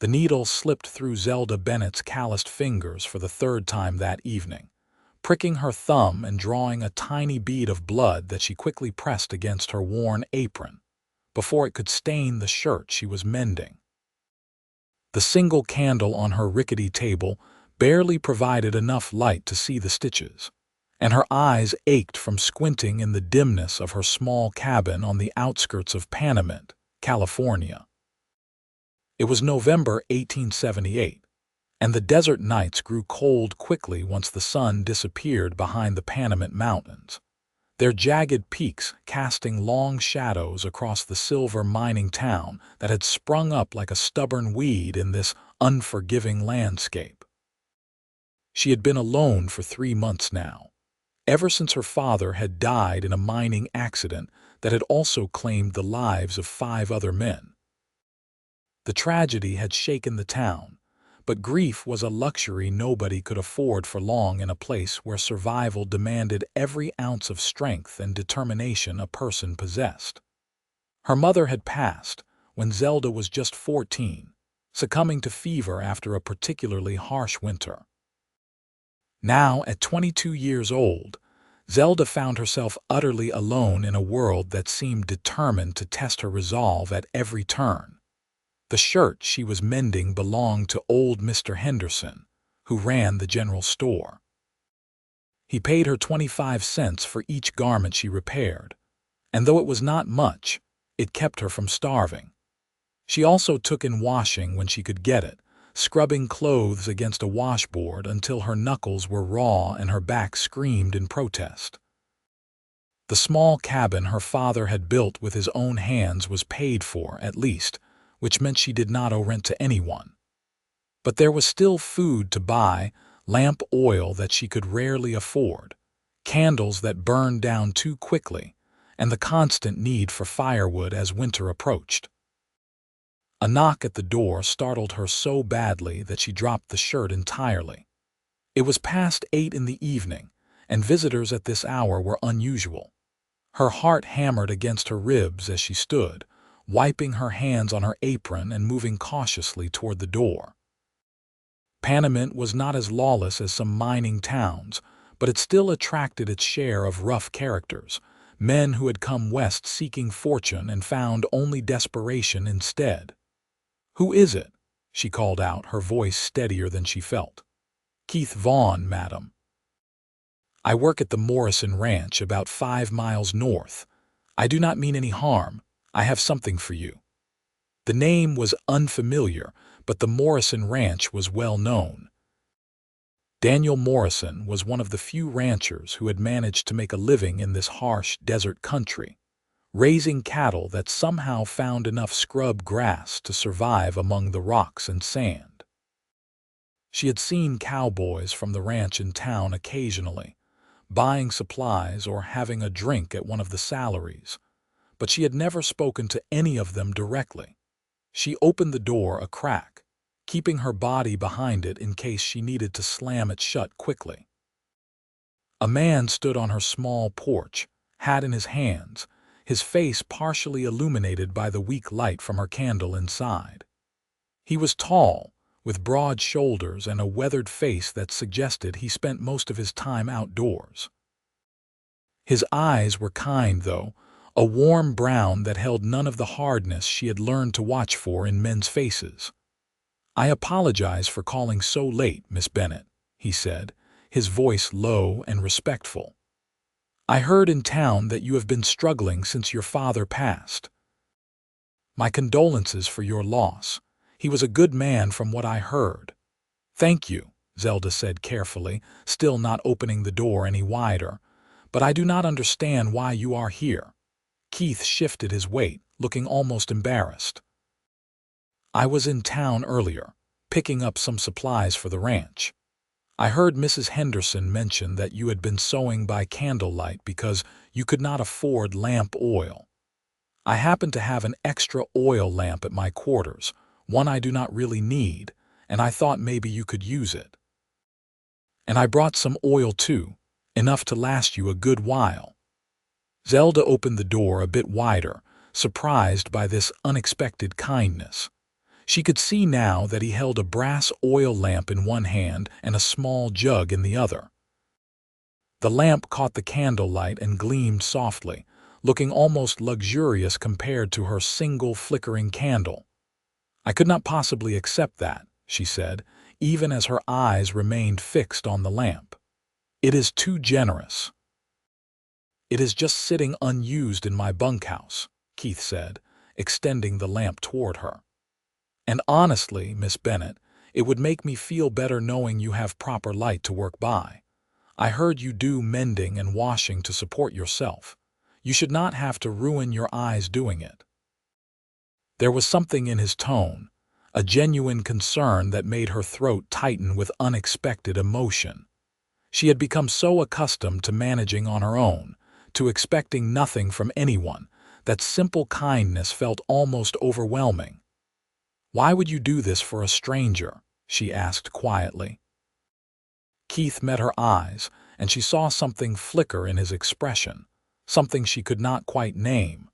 The needle slipped through Zelda Bennett's calloused fingers for the third time that evening, pricking her thumb and drawing a tiny bead of blood that she quickly pressed against her worn apron before it could stain the shirt she was mending. The single candle on her rickety table barely provided enough light to see the stitches, and her eyes ached from squinting in the dimness of her small cabin on the outskirts of Panamint, California. It was November 1878, and the desert nights grew cold quickly once the sun disappeared behind the Panamint Mountains, their jagged peaks casting long shadows across the silver mining town that had sprung up like a stubborn weed in this unforgiving landscape. She had been alone for 3 months now, ever since her father had died in a mining accident that had also claimed the lives of 5 other men. The tragedy had shaken the town, but grief was a luxury nobody could afford for long in a place where survival demanded every ounce of strength and determination a person possessed. Her mother had passed when Zelda was just 14, succumbing to fever after a particularly harsh winter. Now, at 22 years old, Zelda found herself utterly alone in a world that seemed determined to test her resolve at every turn. The shirt she was mending belonged to old Mr. Henderson, who ran the general store. He paid her 25 cents for each garment she repaired, and though it was not much, it kept her from starving. She also took in washing when she could get it, scrubbing clothes against a washboard until her knuckles were raw and her back screamed in protest. The small cabin her father had built with his own hands was paid for, at least, which meant she did not owe rent to anyone. But there was still food to buy, lamp oil that she could rarely afford, candles that burned down too quickly, and the constant need for firewood as winter approached. A knock at the door startled her so badly that she dropped the shirt entirely. It was past 8 in the evening, and visitors at this hour were unusual. Her heart hammered against her ribs as she stood, wiping her hands on her apron and moving cautiously toward the door. Panamint was not as lawless as some mining towns, but it still attracted its share of rough characters, men who had come west seeking fortune and found only desperation instead. "Who is it?" she called out, her voice steadier than she felt. "Keith Vaughn, madam. I work at the Morrison Ranch about 5 miles north. I do not mean any harm. I have something for you." The name was unfamiliar, but the Morrison Ranch was well known. Daniel Morrison was one of the few ranchers who had managed to make a living in this harsh desert country, raising cattle that somehow found enough scrub grass to survive among the rocks and sand. She had seen cowboys from the ranch in town occasionally, buying supplies or having a drink at one of the salaries, but she had never spoken to any of them directly. She opened the door a crack, keeping her body behind it in case she needed to slam it shut quickly. A man stood on her small porch, hat in his hands, his face partially illuminated by the weak light from her candle inside. He was tall, with broad shoulders and a weathered face that suggested he spent most of his time outdoors. His eyes were kind, though, a warm brown that held none of the hardness she had learned to watch for in men's faces. "I apologize for calling so late, Miss Bennett," he said, his voice low and respectful. "I heard in town that you have been struggling since your father passed. My condolences for your loss. He was a good man from what I heard." "Thank you," Zelda said carefully, still not opening the door any wider, "but I do not understand why you are here." Keith shifted his weight, looking almost embarrassed. "I was in town earlier, picking up some supplies for the ranch. I heard Mrs. Henderson mention that you had been sewing by candlelight because you could not afford lamp oil. I happen to have an extra oil lamp at my quarters, one I do not really need, and I thought maybe you could use it. And I brought some oil too, enough to last you a good while." Zelda opened the door a bit wider, surprised by this unexpected kindness. She could see now that he held a brass oil lamp in one hand and a small jug in the other. The lamp caught the candlelight and gleamed softly, looking almost luxurious compared to her single flickering candle. "I could not possibly accept that," she said, even as her eyes remained fixed on the lamp. "It is too generous." "It is just sitting unused in my bunkhouse," Keith said, extending the lamp toward her. "And honestly, Miss Bennett, it would make me feel better knowing you have proper light to work by. I heard you do mending and washing to support yourself. You should not have to ruin your eyes doing it." There was something in his tone, a genuine concern that made her throat tighten with unexpected emotion. She had become so accustomed to managing on her own, to expecting nothing from anyone, that simple kindness felt almost overwhelming. "Why would you do this for a stranger?" she asked quietly. Keith met her eyes, and she saw something flicker in his expression, something she could not quite name.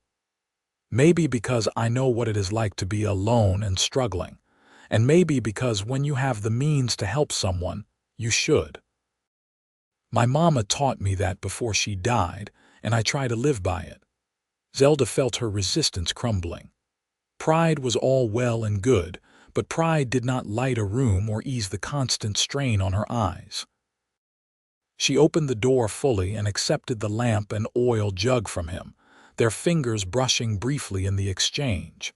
"Maybe because I know what it is like to be alone and struggling, and maybe because when you have the means to help someone, you should. My mama taught me that before she died, and I try to live by it." Zelda felt her resistance crumbling. Pride was all well and good, but pride did not light a room or ease the constant strain on her eyes. She opened the door fully and accepted the lamp and oil jug from him, their fingers brushing briefly in the exchange.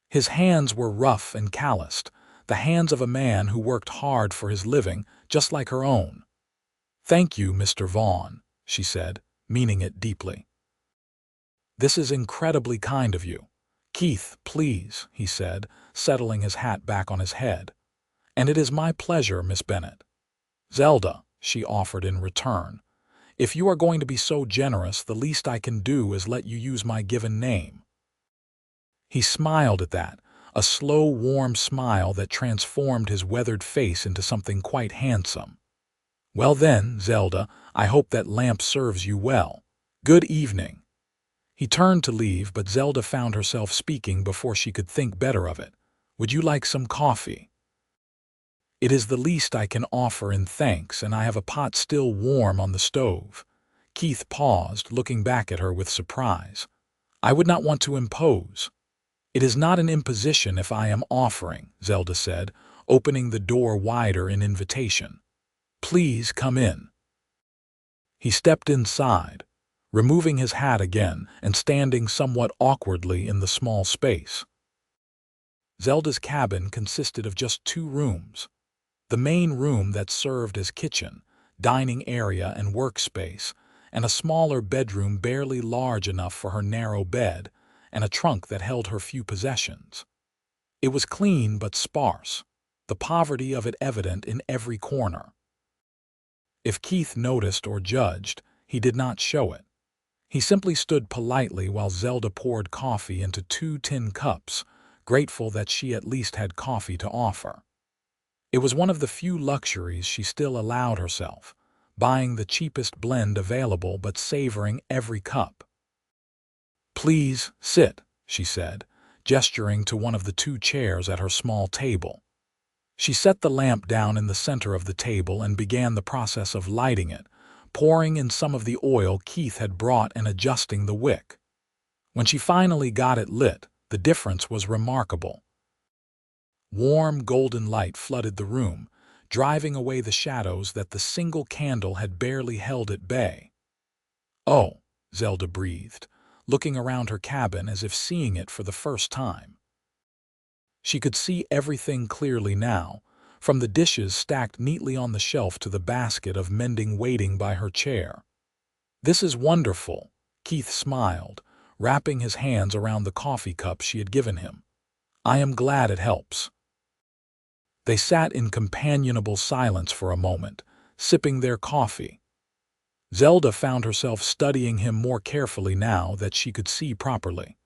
His hands were rough and calloused, the hands of a man who worked hard for his living, just like her own. "Thank you, Mr. Vaughn," she said, meaning it deeply. "This is incredibly kind of you. Keith, please," he said, settling his hat back on his head. "And it is my pleasure, Miss Bennett." "Zelda," she offered in return, "if you are going to be so generous, the least I can do is let you use my given name." He smiled at that, a slow, warm smile that transformed his weathered face into something quite handsome. "Well then, Zelda, I hope that lamp serves you well. Good evening." He turned to leave, but Zelda found herself speaking before she could think better of it. "Would you like some coffee?" "It is the least I can offer in thanks, and I have a pot still warm on the stove." Keith paused, looking back at her with surprise. "I would not want to impose." "It is not an imposition if I am offering," Zelda said, opening the door wider in invitation. "Please come in." He stepped inside, removing his hat again and standing somewhat awkwardly in the small space. Zelda's cabin consisted of just 2 rooms. The main room that served as kitchen, dining area and workspace, and a smaller bedroom barely large enough for her narrow bed, and a trunk that held her few possessions. It was clean but sparse, the poverty of it evident in every corner. If Keith noticed or judged, he did not show it. He simply stood politely while Zelda poured coffee into 2 tin cups, grateful that she at least had coffee to offer. It was one of the few luxuries she still allowed herself, buying the cheapest blend available but savoring every cup. "Please sit," she said, gesturing to one of the 2 chairs at her small table. She set the lamp down in the center of the table and began the process of lighting it, pouring in some of the oil Keith had brought and adjusting the wick. When she finally got it lit, the difference was remarkable. Warm golden light flooded the room, driving away the shadows that the single candle had barely held at bay. "Oh," Zelda breathed, looking around her cabin as if seeing it for the first time. She could see everything clearly now, from the dishes stacked neatly on the shelf to the basket of mending waiting by her chair. "This is wonderful," Keith smiled, wrapping his hands around the coffee cup she had given him. "I am glad it helps." They sat in companionable silence for a moment, sipping their coffee. Zelda found herself studying him more carefully now that she could see properly.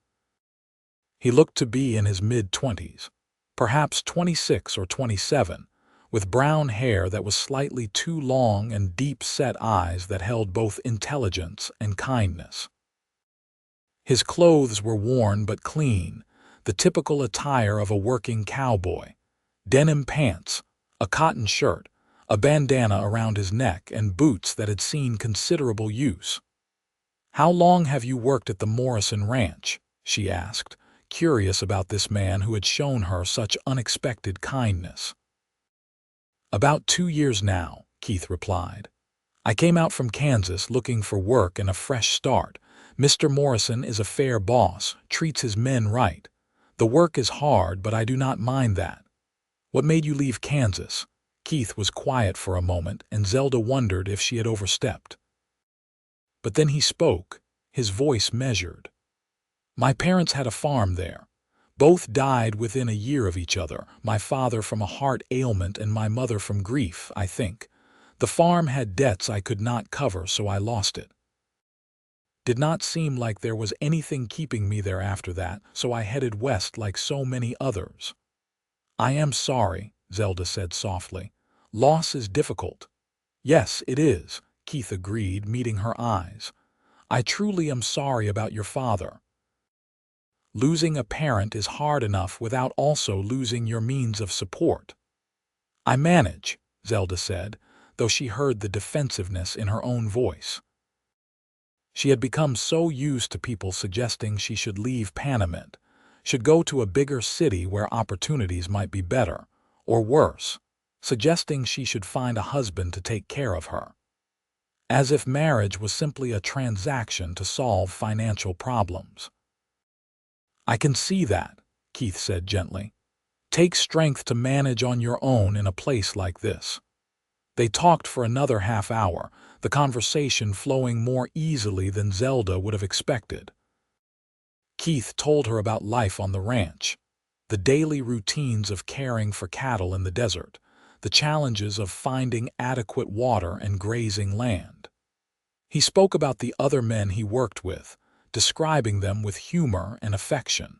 He looked to be in his mid-20s, perhaps 26 or 27, with brown hair that was slightly too long and deep-set eyes that held both intelligence and kindness. His clothes were worn but clean, the typical attire of a working cowboy: denim pants, a cotton shirt, a bandana around his neck, and boots that had seen considerable use. "How long have you worked at the Morrison Ranch?" she asked, curious about this man who had shown her such unexpected kindness. "About 2 years now," Keith replied. "I came out from Kansas looking for work and a fresh start. Mr. Morrison is a fair boss, treats his men right. The work is hard, but I do not mind that." "What made you leave Kansas?" Keith was quiet for a moment, and Zelda wondered if she had overstepped. But then he spoke, his voice measured. "My parents had a farm there. Both died within a year of each other, my father from a heart ailment and my mother from grief, I think. The farm had debts I could not cover, so I lost it. Did not seem like there was anything keeping me there after that, so I headed west like so many others." "I am sorry," Zelda said softly. "Loss is difficult." "Yes, it is," Keith agreed, meeting her eyes. "I truly am sorry about your father. Losing a parent is hard enough without also losing your means of support." "I manage," Zelda said, though she heard the defensiveness in her own voice. She had become so used to people suggesting she should leave Panamint, should go to a bigger city where opportunities might be better, or worse, suggesting she should find a husband to take care of her. As if marriage was simply a transaction to solve financial problems. "I can see that," Keith said gently. "Takes strength to manage on your own in a place like this." They talked for another half-hour, the conversation flowing more easily than Zelda would have expected. Keith told her about life on the ranch, the daily routines of caring for cattle in the desert, the challenges of finding adequate water and grazing land. He spoke about the other men he worked with, describing them with humor and affection.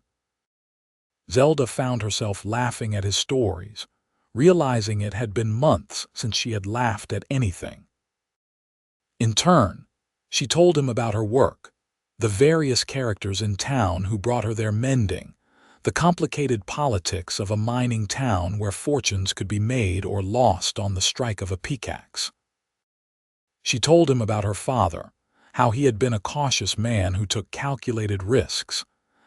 Zelda found herself laughing at his stories, realizing it had been months since she had laughed at anything. In turn, she told him about her work, the various characters in town who brought her their mending, the complicated politics of a mining town where fortunes could be made or lost on the strike of a pickaxe. She told him about her father, how he had been a cautious man who took calculated risks,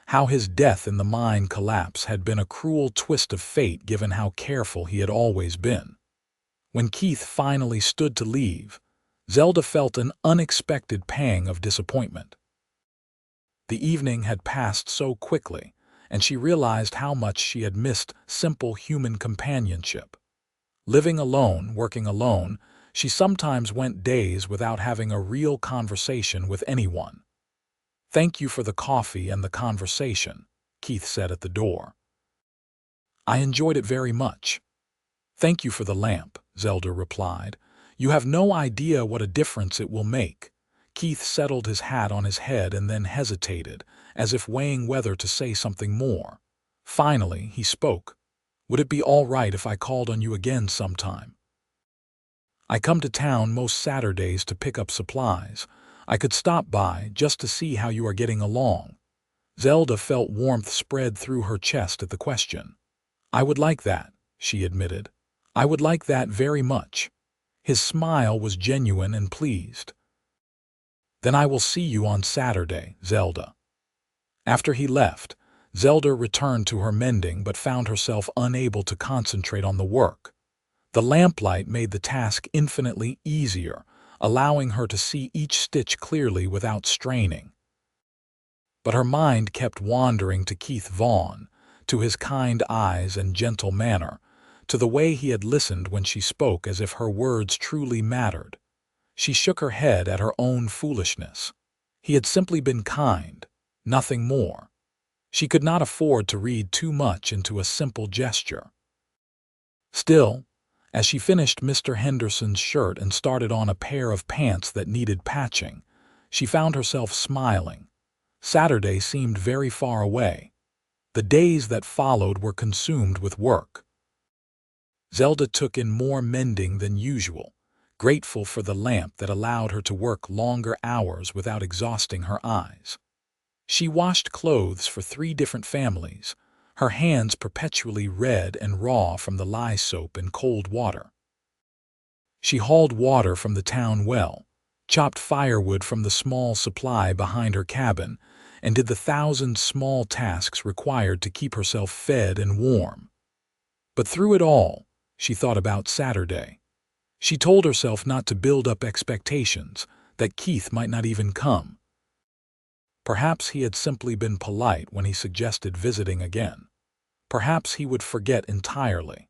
how his death in the mine collapse had been a cruel twist of fate given how careful he had always been. When Keith finally stood to leave, Zelda felt an unexpected pang of disappointment. The evening had passed so quickly, and she realized how much she had missed simple human companionship. Living alone, working alone, she sometimes went days without having a real conversation with anyone. "Thank you for the coffee and the conversation," Keith said at the door. "I enjoyed it very much." "Thank you for the lamp," Zelda replied. "You have no idea what a difference it will make." Keith settled his hat on his head and then hesitated, as if weighing whether to say something more. Finally, he spoke. "Would it be all right if I called on you again sometime? I come to town most Saturdays to pick up supplies. I could stop by just to see how you are getting along." Zelda felt warmth spread through her chest at the question. "I would like that," she admitted. "I would like that very much." His smile was genuine and pleased. "Then I will see you on Saturday, Zelda." After he left, Zelda returned to her mending but found herself unable to concentrate on the work. The lamplight made the task infinitely easier, allowing her to see each stitch clearly without straining. But her mind kept wandering to Keith Vaughn, to his kind eyes and gentle manner, to the way he had listened when she spoke as if her words truly mattered. She shook her head at her own foolishness. He had simply been kind, nothing more. She could not afford to read too much into a simple gesture. Still, as she finished Mr. Henderson's shirt and started on a pair of pants that needed patching, she found herself smiling. Saturday seemed very far away. The days that followed were consumed with work. Zelda took in more mending than usual, grateful for the lamp that allowed her to work longer hours without exhausting her eyes. She washed clothes for 3 different families, her hands perpetually red and raw from the lye soap and cold water. She hauled water from the town well, chopped firewood from the small supply behind her cabin, and did the thousand small tasks required to keep herself fed and warm. But through it all, she thought about Saturday. She told herself not to build up expectations, that Keith might not even come. Perhaps he had simply been polite when he suggested visiting again. Perhaps he would forget entirely.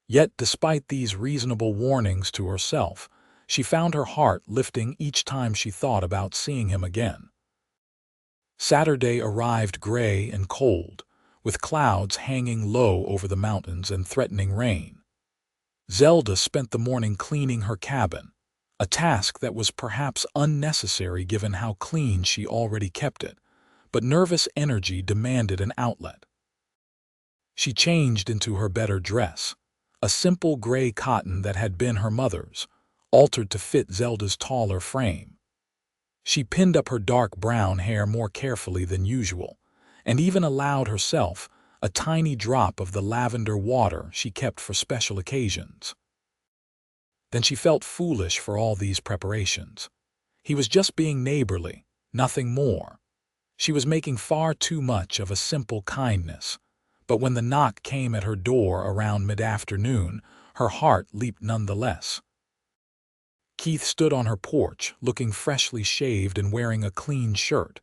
Yet, despite these reasonable warnings to herself, she found her heart lifting each time she thought about seeing him again. Saturday arrived gray and cold, with clouds hanging low over the mountains and threatening rain. Zelda spent the morning cleaning her cabin, a task that was perhaps unnecessary given how clean she already kept it, but nervous energy demanded an outlet. She changed into her better dress, a simple gray cotton that had been her mother's, altered to fit Zelda's taller frame. She pinned up her dark brown hair more carefully than usual, and even allowed herself a tiny drop of the lavender water she kept for special occasions. Then she felt foolish for all these preparations. He was just being neighborly, nothing more. She was making far too much of a simple kindness, but when the knock came at her door around mid-afternoon, her heart leaped nonetheless. Keith stood on her porch, looking freshly shaved and wearing a clean shirt.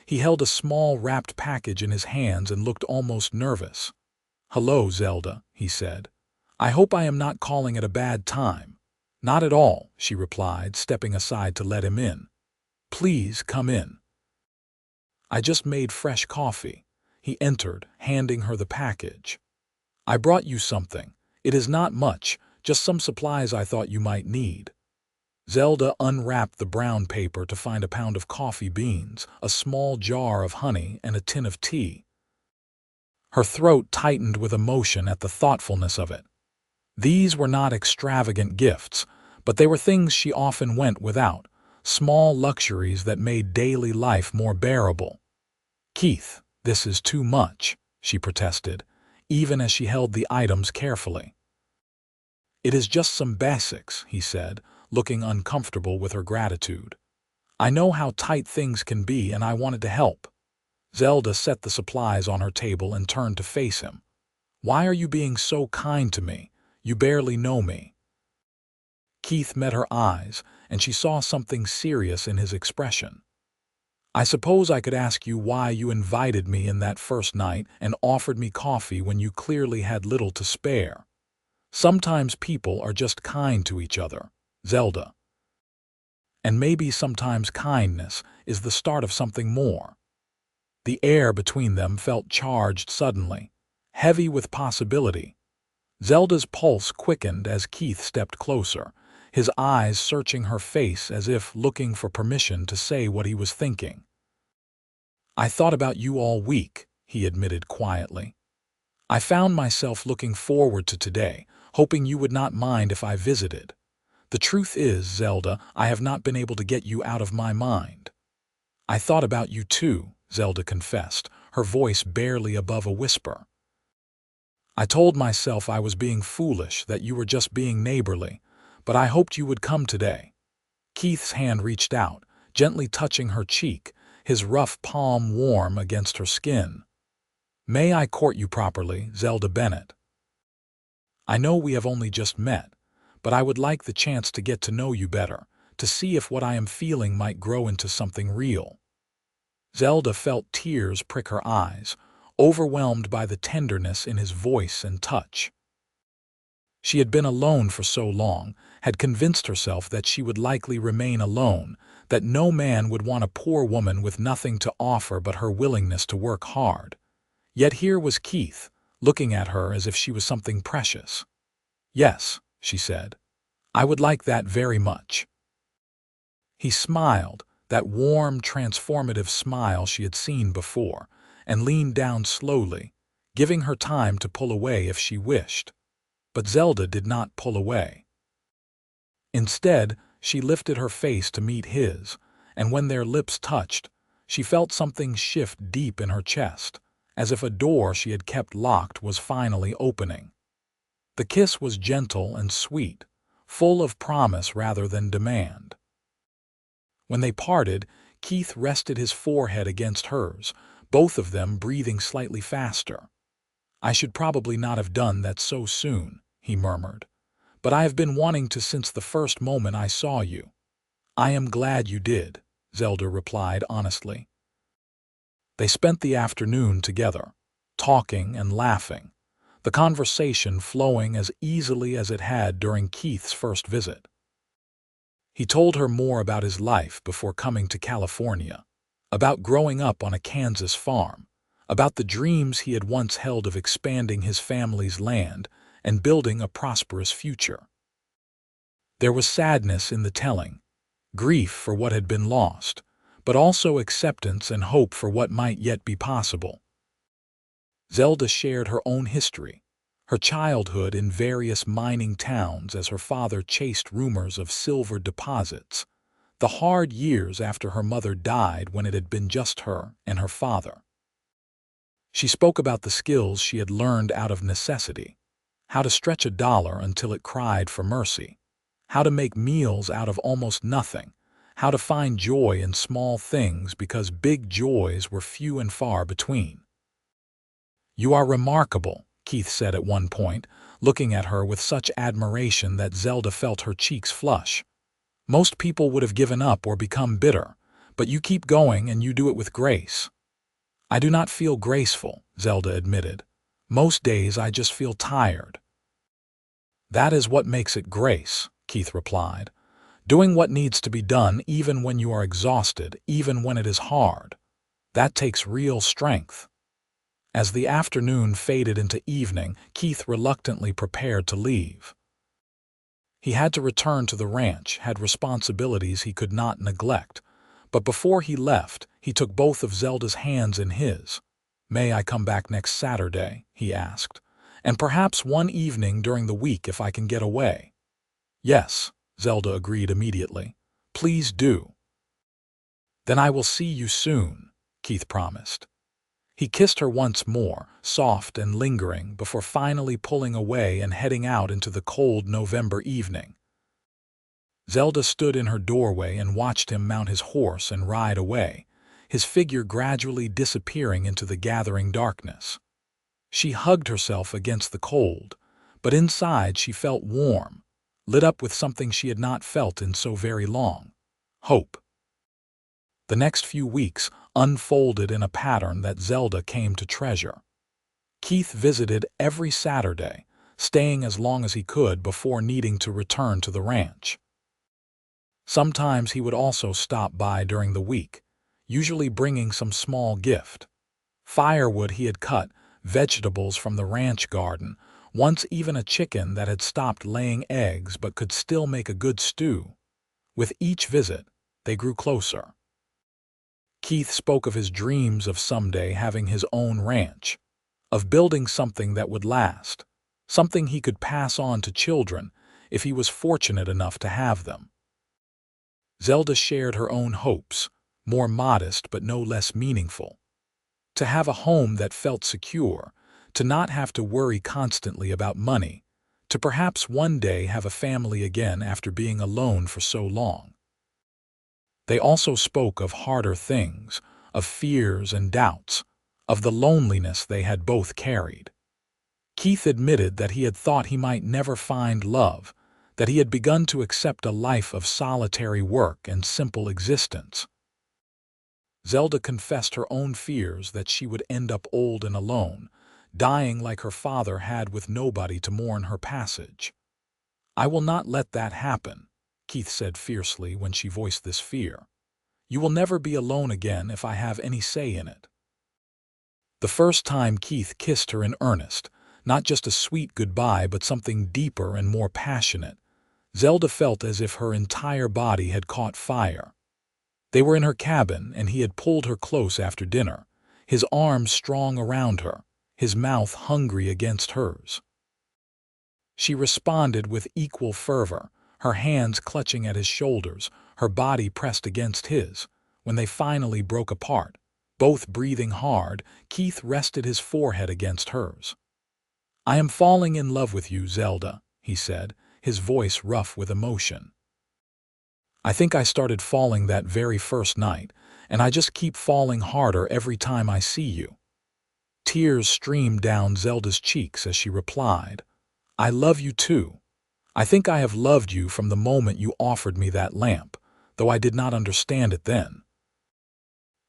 He held a small wrapped package in his hands and looked almost nervous. "Hello, Zelda," he said. "I hope I am not calling at a bad time." "Not at all," she replied, stepping aside to let him in. "Please come in." "I just made fresh coffee." He entered, handing her the package. "I brought you something. It is not much, just some supplies I thought you might need." Zelda unwrapped the brown paper to find a pound of coffee beans, a small jar of honey, and a tin of tea. Her throat tightened with emotion at the thoughtfulness of it. These were not extravagant gifts, but they were things she often went without, small luxuries that made daily life more bearable. "Keith, this is too much," she protested, even as she held the items carefully. "It is just some basics," he said, looking uncomfortable with her gratitude. "I know how tight things can be and I wanted to help." Zelda set the supplies on her table and turned to face him. "Why are you being so kind to me? You barely know me." Keith met her eyes, and she saw something serious in his expression. "I suppose I could ask you why you invited me in that first night and offered me coffee when you clearly had little to spare. Sometimes people are just kind to each other, Zelda. And maybe sometimes kindness is the start of something more." The air between them felt charged suddenly, heavy with possibility. Zelda's pulse quickened as Keith stepped closer, his eyes searching her face as if looking for permission to say what he was thinking. "I thought about you all week," he admitted quietly. "I found myself looking forward to today, hoping you would not mind if I visited. The truth is, Zelda, I have not been able to get you out of my mind." "I thought about you too," Zelda confessed, her voice barely above a whisper. "I told myself I was being foolish, that you were just being neighborly, but I hoped you would come today." Keith's hand reached out, gently touching her cheek, his rough palm warm against her skin. "May I court you properly, Zelda Bennett? I know we have only just met, but I would like the chance to get to know you better, to see if what I am feeling might grow into something real." Zelda felt tears prick her eyes, overwhelmed by the tenderness in his voice and touch. She had been alone for so long, had convinced herself that she would likely remain alone, that no man would want a poor woman with nothing to offer but her willingness to work hard. Yet here was Keith, looking at her as if she was something precious. "Yes," she said, "I would like that very much." He smiled, that warm, transformative smile she had seen before, and leaned down slowly, giving her time to pull away if she wished. But Zelda did not pull away. Instead, she lifted her face to meet his, and when their lips touched, she felt something shift deep in her chest, as if a door she had kept locked was finally opening. The kiss was gentle and sweet, full of promise rather than demand. When they parted, Keith rested his forehead against hers, both of them breathing slightly faster. "I should probably not have done that so soon," he murmured, "but I have been wanting to since the first moment I saw you." "I am glad you did," Zelda replied honestly. They spent the afternoon together, talking and laughing, the conversation flowing as easily as it had during Keith's first visit. He told her more about his life before coming to California, about growing up on a Kansas farm, about the dreams he had once held of expanding his family's land and building a prosperous future. There was sadness in the telling, grief for what had been lost, but also acceptance and hope for what might yet be possible. Zelda shared her own history, her childhood in various mining towns as her father chased rumors of silver deposits, the hard years after her mother died when it had been just her and her father. She spoke about the skills she had learned out of necessity, how to stretch a dollar until it cried for mercy, how to make meals out of almost nothing, how to find joy in small things because big joys were few and far between. "You are remarkable," Keith said at one point, looking at her with such admiration that Zelda felt her cheeks flush. "Most people would have given up or become bitter, but you keep going and you do it with grace." "I do not feel graceful," Zelda admitted. "Most days I just feel tired." "That is what makes it grace," Keith replied. "Doing what needs to be done even when you are exhausted, even when it is hard. That takes real strength." As the afternoon faded into evening, Keith reluctantly prepared to leave. He had to return to the ranch, had responsibilities he could not neglect, but before he left, he took both of Zelda's hands in his. "May I come back next Saturday?" he asked, "and perhaps one evening during the week if I can get away." "Yes," Zelda agreed immediately. "Please do." "Then I will see you soon," Keith promised. He kissed her once more, soft and lingering, before finally pulling away and heading out into the cold November evening. Zelda stood in her doorway and watched him mount his horse and ride away, his figure gradually disappearing into the gathering darkness. She hugged herself against the cold, but inside she felt warm, lit up with something she had not felt in so very long: hope. The next few weeks unfolded in a pattern that Zelda came to treasure. Keith visited every Saturday, staying as long as he could before needing to return to the ranch. Sometimes he would also stop by during the week, usually bringing some small gift. Firewood he had cut, vegetables from the ranch garden, once even a chicken that had stopped laying eggs but could still make a good stew. With each visit, they grew closer. Keith spoke of his dreams of someday having his own ranch, of building something that would last, something he could pass on to children if he was fortunate enough to have them. Zelda shared her own hopes, more modest but no less meaningful. To have a home that felt secure, to not have to worry constantly about money, to perhaps one day have a family again after being alone for so long. They also spoke of harder things, of fears and doubts, of the loneliness they had both carried. Keith admitted that he had thought he might never find love, that he had begun to accept a life of solitary work and simple existence. Zelda confessed her own fears that she would end up old and alone, dying like her father had with nobody to mourn her passage. "I will not let that happen," Keith said fiercely when she voiced this fear. "You will never be alone again if I have any say in it." The first time Keith kissed her in earnest, not just a sweet goodbye but something deeper and more passionate, Zelda felt as if her entire body had caught fire. They were in her cabin and he had pulled her close after dinner, his arms strong around her, his mouth hungry against hers. She responded with equal fervor, her hands clutching at his shoulders, her body pressed against his. When they finally broke apart, Both breathing hard, Keith rested his forehead against hers. "I am falling in love with you, Zelda," he said, his voice rough with emotion. "I think I started falling that very first night, and I just keep falling harder every time I see you." Tears streamed down Zelda's cheeks as she replied, "I love you too. I think I have loved you from the moment you offered me that lamp, though I did not understand it then."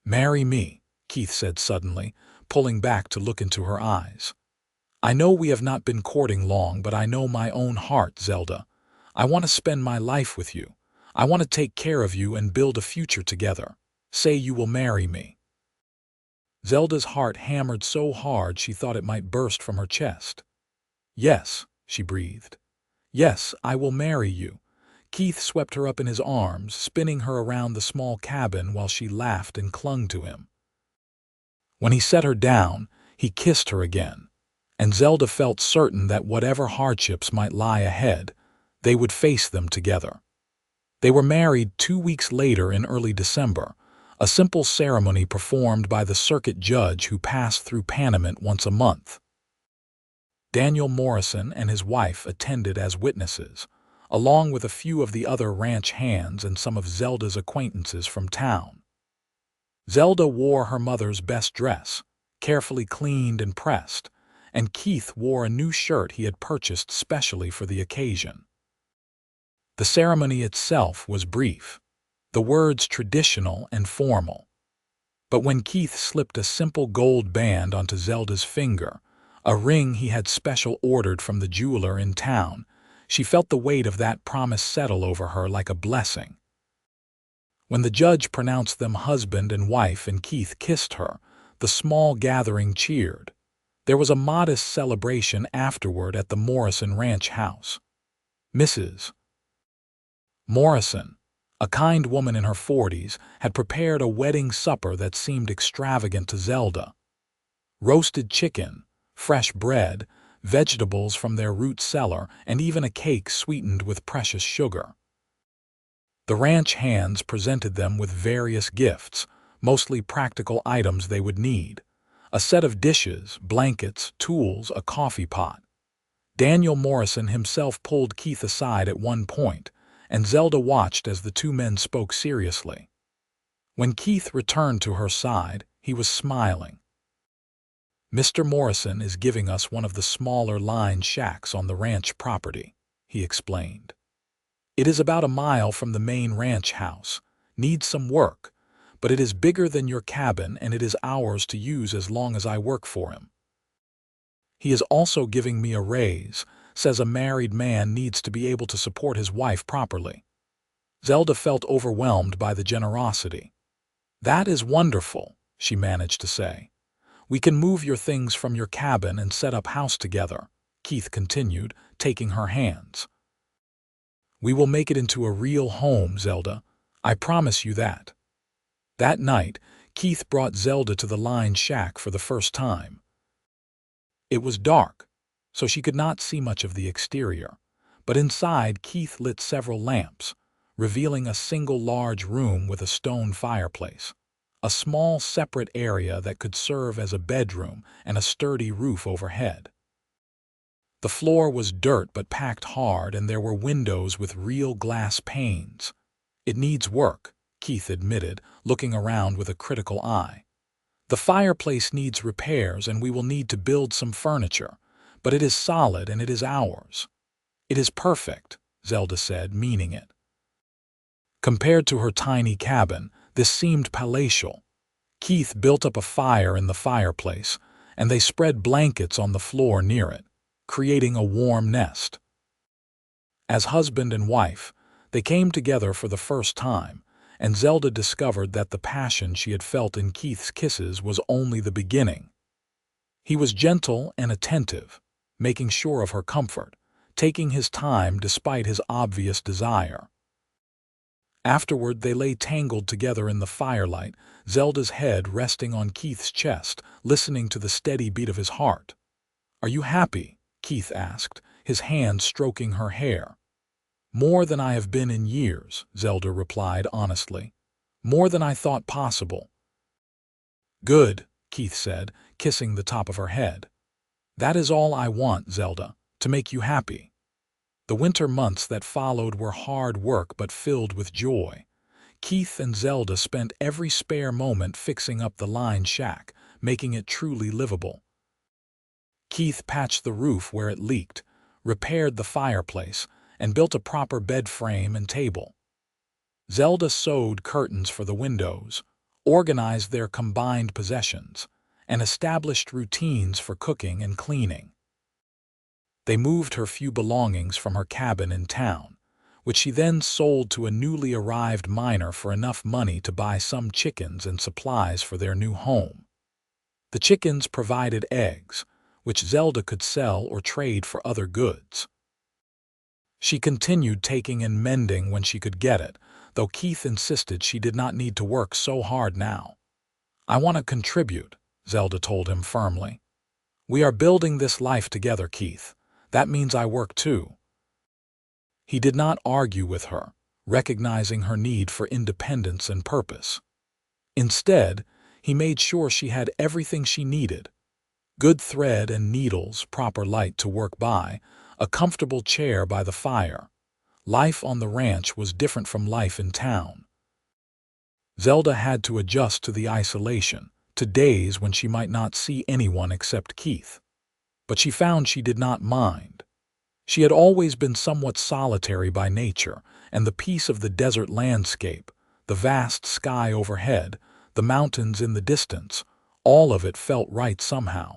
"Marry me," Keith said suddenly, pulling back to look into her eyes. "I know we have not been courting long, but I know my own heart, Zelda. I want to spend my life with you. I want to take care of you and build a future together. Say you will marry me." Zelda's heart hammered so hard she thought it might burst from her chest. "Yes," she breathed. "Yes, I will marry you." Keith swept her up in his arms, spinning her around the small cabin while she laughed and clung to him. When he set her down, he kissed her again, and Zelda felt certain that whatever hardships might lie ahead, they would face them together. They were married 2 weeks later in early December, a simple ceremony performed by the circuit judge who passed through Panamint once a month. Daniel Morrison and his wife attended as witnesses, along with a few of the other ranch hands and some of Zelda's acquaintances from town. Zelda wore her mother's best dress, carefully cleaned and pressed, and Keith wore a new shirt he had purchased specially for the occasion. The ceremony itself was brief, the words traditional and formal. But when Keith slipped a simple gold band onto Zelda's finger, a ring he had special ordered from the jeweler in town, she felt the weight of that promise settle over her like a blessing. When the judge pronounced them husband and wife and Keith kissed her, the small gathering cheered. There was a modest celebration afterward at the Morrison Ranch house. Mrs. Morrison, a kind woman in her 40s, had prepared a wedding supper that seemed extravagant to Zelda. Roasted chicken, fresh bread, vegetables from their root cellar, and even a cake sweetened with precious sugar. The ranch hands presented them with various gifts, mostly practical items they would need: a set of dishes, blankets, tools, a coffee pot. Daniel Morrison himself pulled Keith aside at one point, and Zelda watched as the two men spoke seriously. When Keith returned to her side, he was smiling. "Mr. Morrison is giving us one of the smaller line shacks on the ranch property," he explained. "It is about a mile from the main ranch house, needs some work, but it is bigger than your cabin and it is ours to use as long as I work for him. He is also giving me a raise, says a married man needs to be able to support his wife properly." Zelda felt overwhelmed by the generosity. "That is wonderful," she managed to say. "We can move your things from your cabin and set up house together," Keith continued, taking her hands. "We will make it into a real home, Zelda. I promise you that." That night, Keith brought Zelda to the line shack for the first time. It was dark, so she could not see much of the exterior, but inside Keith lit several lamps, revealing a single large room with a stone fireplace, a small separate area that could serve as a bedroom, and a sturdy roof overhead. The floor was dirt but packed hard, and there were windows with real glass panes. "It needs work," Keith admitted, looking around with a critical eye. "The fireplace needs repairs and we will need to build some furniture, but it is solid and it is ours." "It is perfect," Zelda said, meaning it. Compared to her tiny cabin, this seemed palatial. Keith built up a fire in the fireplace, and they spread blankets on the floor near it, creating a warm nest. As husband and wife, they came together for the first time, and Zelda discovered that the passion she had felt in Keith's kisses was only the beginning. He was gentle and attentive, making sure of her comfort, taking his time despite his obvious desire. Afterward, they lay tangled together in the firelight, Zelda's head resting on Keith's chest, listening to the steady beat of his heart. "Are you happy?" Keith asked, his hand stroking her hair. "More than I have been in years," Zelda replied honestly. "More than I thought possible." Good, Keith said, kissing the top of her head. That is all I want, Zelda, to make you happy. The winter months that followed were hard work but filled with joy. Keith and Zelda spent every spare moment fixing up the lined shack, making it truly livable. Keith patched the roof where it leaked, repaired the fireplace, and built a proper bed frame and table. Zelda sewed curtains for the windows, organized their combined possessions, and established routines for cooking and cleaning. They moved her few belongings from her cabin in town, which she then sold to a newly arrived miner for enough money to buy some chickens and supplies for their new home. The chickens provided eggs, which Zelda could sell or trade for other goods. She continued taking and mending when she could get it, though Keith insisted she did not need to work so hard now. I want to contribute, Zelda told him firmly. We are building this life together, Keith. That means I work too. He did not argue with her, recognizing her need for independence and purpose. Instead, he made sure she had everything she needed: good thread and needles, proper light to work by, a comfortable chair by the fire. Life on the ranch was different from life in town. Zelda had to adjust to the isolation, to days when she might not see anyone except Keith. But she found she did not mind. She had always been somewhat solitary by nature, and the peace of the desert landscape, the vast sky overhead, the mountains in the distance, all of it felt right somehow.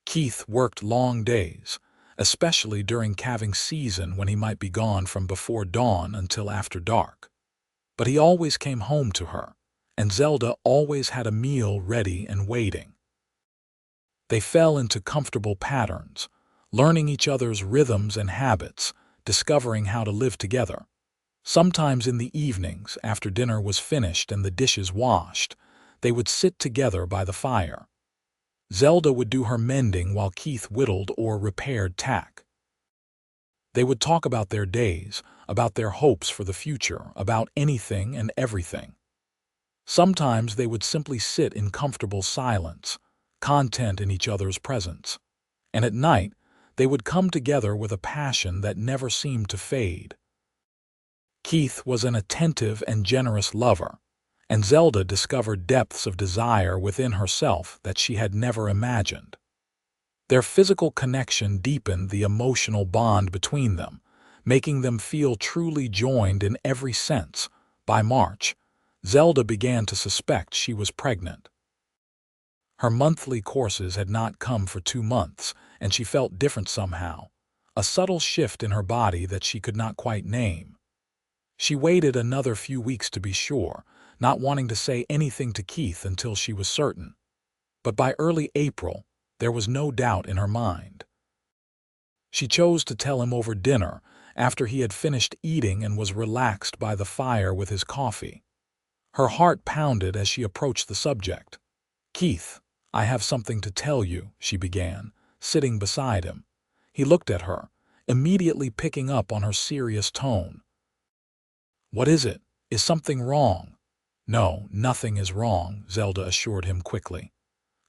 Keith worked long days, especially during calving season when he might be gone from before dawn until after dark. But he always came home to her, and Zelda always had a meal ready and waiting. They fell into comfortable patterns, learning each other's rhythms and habits, discovering how to live together. Sometimes in the evenings, after dinner was finished and the dishes washed, they would sit together by the fire. Zelda would do her mending while Keith whittled or repaired tack. They would talk about their days, about their hopes for the future, about anything and everything. Sometimes they would simply sit in comfortable silence, content in each other's presence. And at night, they would come together with a passion that never seemed to fade. Keith was an attentive and generous lover, and Zelda discovered depths of desire within herself that she had never imagined. Their physical connection deepened the emotional bond between them, making them feel truly joined in every sense. By March, Zelda began to suspect she was pregnant. Her monthly courses had not come for 2 months, and she felt different somehow, a subtle shift in her body that she could not quite name. She waited another few weeks to be sure, not wanting to say anything to Keith until she was certain. But by early April, there was no doubt in her mind. She chose to tell him over dinner, after he had finished eating and was relaxed by the fire with his coffee. Her heart pounded as she approached the subject. "Keith, I have something to tell you," she began, sitting beside him. He looked at her, immediately picking up on her serious tone. "What is it? Is something wrong?" "No, nothing is wrong," Zelda assured him quickly.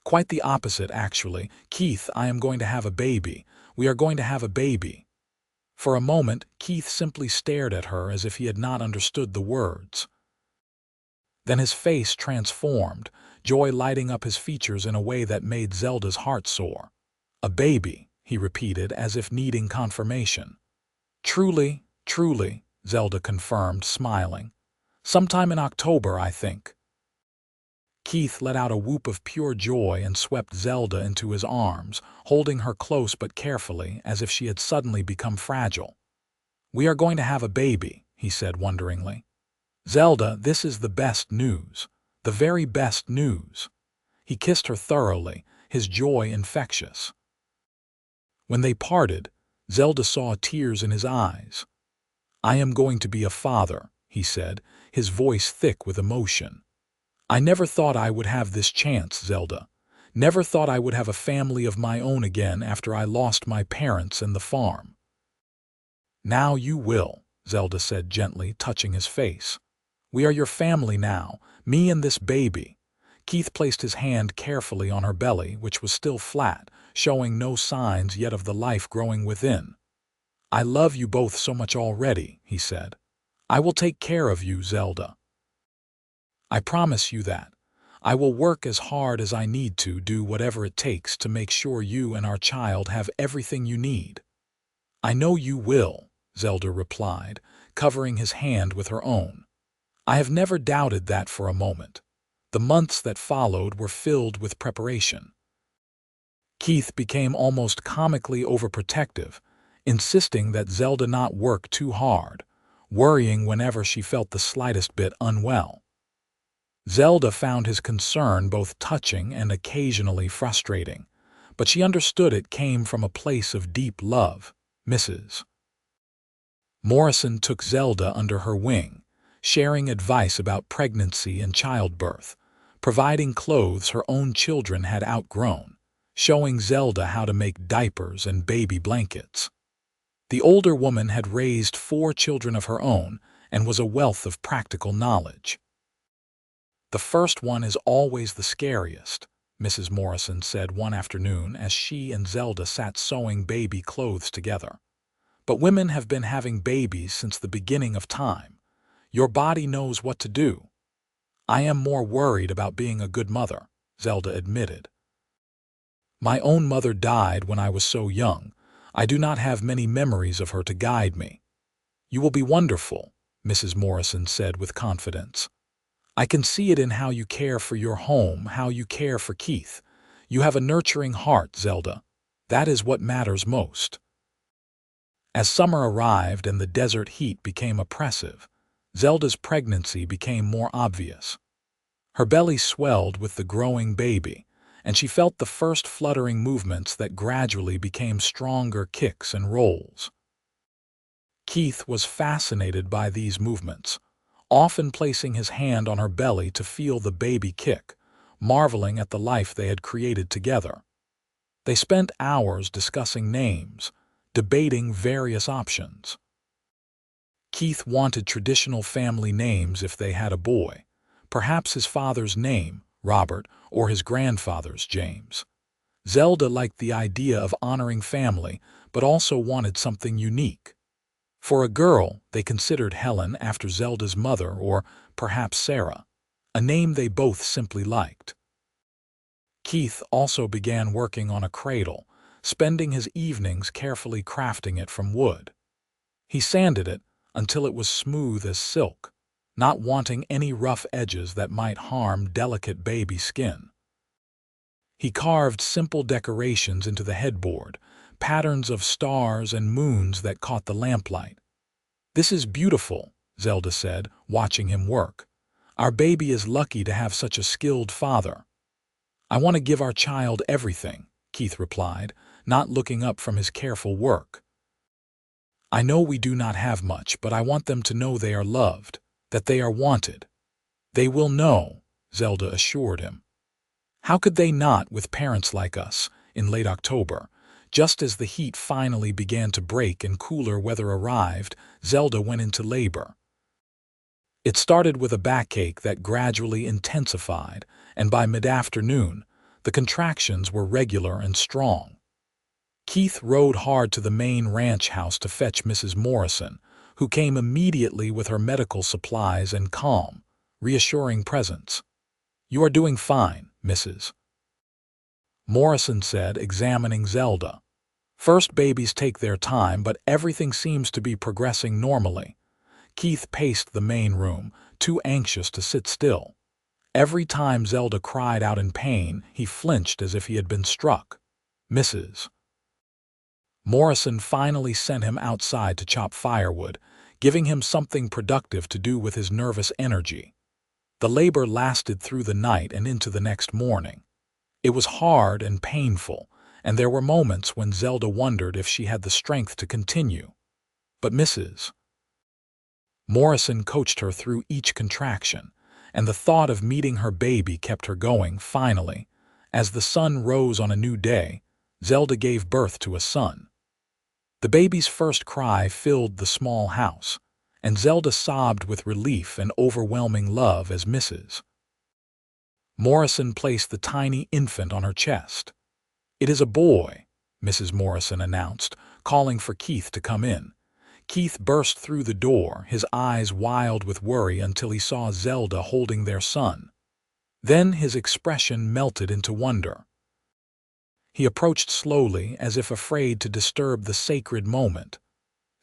"Quite the opposite, actually. Keith, I am going to have a baby. We are going to have a baby." For a moment, Keith simply stared at her as if he had not understood the words. Then his face transformed, joy lighting up his features in a way that made Zelda's heart soar. "A baby," he repeated as if needing confirmation. "Truly, truly," Zelda confirmed, smiling. "Sometime in October, I think." Keith let out a whoop of pure joy and swept Zelda into his arms, holding her close but carefully, as if she had suddenly become fragile. "We are going to have a baby," he said wonderingly. "Zelda, this is the best news. The very best news." He kissed her thoroughly, his joy infectious. When they parted, Zelda saw tears in his eyes. "I am going to be a father," he said, his voice thick with emotion. "I never thought I would have this chance, Zelda. Never thought I would have a family of my own again after I lost my parents and the farm." "Now you will," Zelda said gently, touching his face. "We are your family now, me and this baby." Keith placed his hand carefully on her belly, which was still flat, showing no signs yet of the life growing within. "I love you both so much already," he said. "I will take care of you, Zelda. I promise you that. I will work as hard as I need to, do whatever it takes to make sure you and our child have everything you need." "I know you will," Zelda replied, covering his hand with her own. "I have never doubted that for a moment." The months that followed were filled with preparation. Keith became almost comically overprotective, insisting that Zelda not work too hard, worrying whenever she felt the slightest bit unwell. Zelda found his concern both touching and occasionally frustrating, but she understood it came from a place of deep love. Mrs. Morrison took Zelda under her wing, sharing advice about pregnancy and childbirth, providing clothes her own children had outgrown, showing Zelda how to make diapers and baby blankets. The older woman had raised 4 children of her own and was a wealth of practical knowledge. "The first one is always the scariest," Mrs. Morrison said one afternoon as she and Zelda sat sewing baby clothes together. "But women have been having babies since the beginning of time. Your body knows what to do." "I am more worried about being a good mother," Zelda admitted. "My own mother died when I was so young. I do not have many memories of her to guide me." "You will be wonderful," Mrs. Morrison said with confidence. "I can see it in how you care for your home, how you care for Keith. You have a nurturing heart, Zelda. That is what matters most." As summer arrived and the desert heat became oppressive, Zelda's pregnancy became more obvious. Her belly swelled with the growing baby, and she felt the first fluttering movements that gradually became stronger kicks and rolls. Keith was fascinated by these movements, often placing his hand on her belly to feel the baby kick, marveling at the life they had created together. They spent hours discussing names, debating various options. Keith wanted traditional family names if they had a boy, perhaps his father's name, Robert, or his grandfather's, James. Zelda liked the idea of honoring family, but also wanted something unique. For a girl, they considered Helen after Zelda's mother, or perhaps Sarah, a name they both simply liked. Keith also began working on a cradle, spending his evenings carefully crafting it from wood. He sanded it until it was smooth as silk, not wanting any rough edges that might harm delicate baby skin. He carved simple decorations into the headboard, patterns of stars and moons that caught the lamplight. "This is beautiful," Zelda said, watching him work. "Our baby is lucky to have such a skilled father." "I want to give our child everything," Keith replied, not looking up from his careful work. "I know we do not have much, but I want them to know they are loved, that they are wanted." "They will know," Zelda assured him. "How could they not with parents like us?" In late October, just as the heat finally began to break and cooler weather arrived, Zelda went into labor. It started with a backache that gradually intensified, and by mid-afternoon, the contractions were regular and strong. Keith rode hard to the main ranch house to fetch Mrs. Morrison, who came immediately with her medical supplies and calm, reassuring presence. "You are doing fine, Mrs. Morrison said, examining Zelda. "First babies take their time, but everything seems to be progressing normally." Keith paced the main room, too anxious to sit still. Every time Zelda cried out in pain, he flinched as if he had been struck. Mrs. Morrison finally sent him outside to chop firewood, giving him something productive to do with his nervous energy. The labor lasted through the night and into the next morning. It was hard and painful, and there were moments when Zelda wondered if she had the strength to continue. But Mrs. Morrison coached her through each contraction, and the thought of meeting her baby kept her going. Finally, as the sun rose on a new day, Zelda gave birth to a son. The baby's first cry filled the small house, and Zelda sobbed with relief and overwhelming love as Mrs. Morrison placed the tiny infant on her chest. "It is a boy," Mrs. Morrison announced, calling for Keith to come in. Keith burst through the door, his eyes wild with worry until he saw Zelda holding their son. Then his expression melted into wonder. He approached slowly, as if afraid to disturb the sacred moment.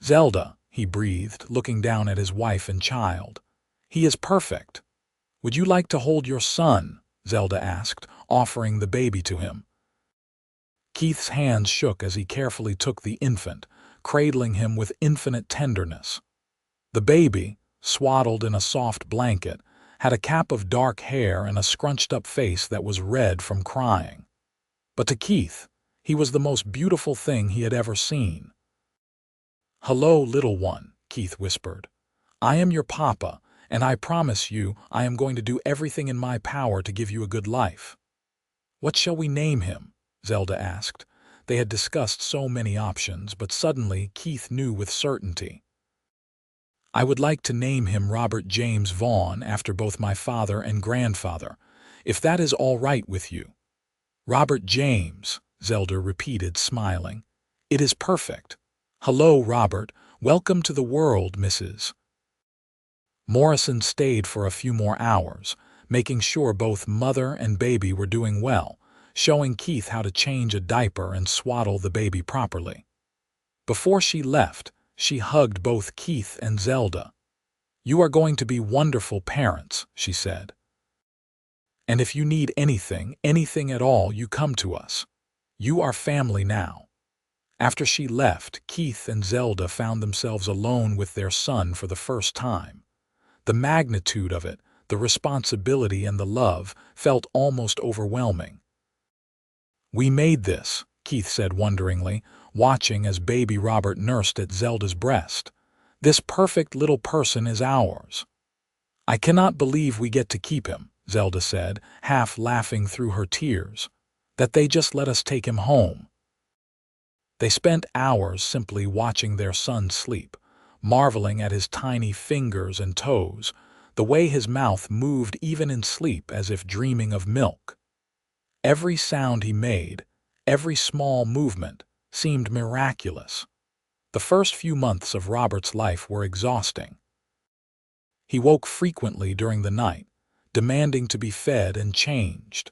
"Zelda," he breathed, looking down at his wife and child. "He is perfect." "Would you like to hold your son?" Zelda asked, offering the baby to him. Keith's hands shook as he carefully took the infant, cradling him with infinite tenderness. The baby, swaddled in a soft blanket, had a cap of dark hair and a scrunched-up face that was red from crying. But to Keith, he was the most beautiful thing he had ever seen. "Hello, little one," Keith whispered. "I am your papa, and I promise you I am going to do everything in my power to give you a good life." "What shall we name him?" Zelda asked. They had discussed so many options, but suddenly Keith knew with certainty. "I would like to name him Robert James Vaughn, after both my father and grandfather, if that is all right with you." "Robert James," Zelda repeated, smiling. "It is perfect. Hello, Robert. Welcome to the world, Mrs." Morrison stayed for a few more hours, making sure both mother and baby were doing well, showing Keith how to change a diaper and swaddle the baby properly. Before she left, she hugged both Keith and Zelda. "You are going to be wonderful parents," she said. "And if you need anything at all, you come to us. You are family now." After she left, Keith and Zelda found themselves alone with their son for the first time. The magnitude of it, the responsibility and the love, felt almost overwhelming. "We made this," Keith said wonderingly, watching as baby Robert nursed at Zelda's breast. "This perfect little person is ours." "I cannot believe we get to keep him," Zelda said, half laughing through her tears. "That they just let us take him home." They spent hours simply watching their son sleep, marveling at his tiny fingers and toes, the way his mouth moved even in sleep as if dreaming of milk. Every sound he made, every small movement, seemed miraculous. The first few months of Robert's life were exhausting. He woke frequently during the night, demanding to be fed and changed.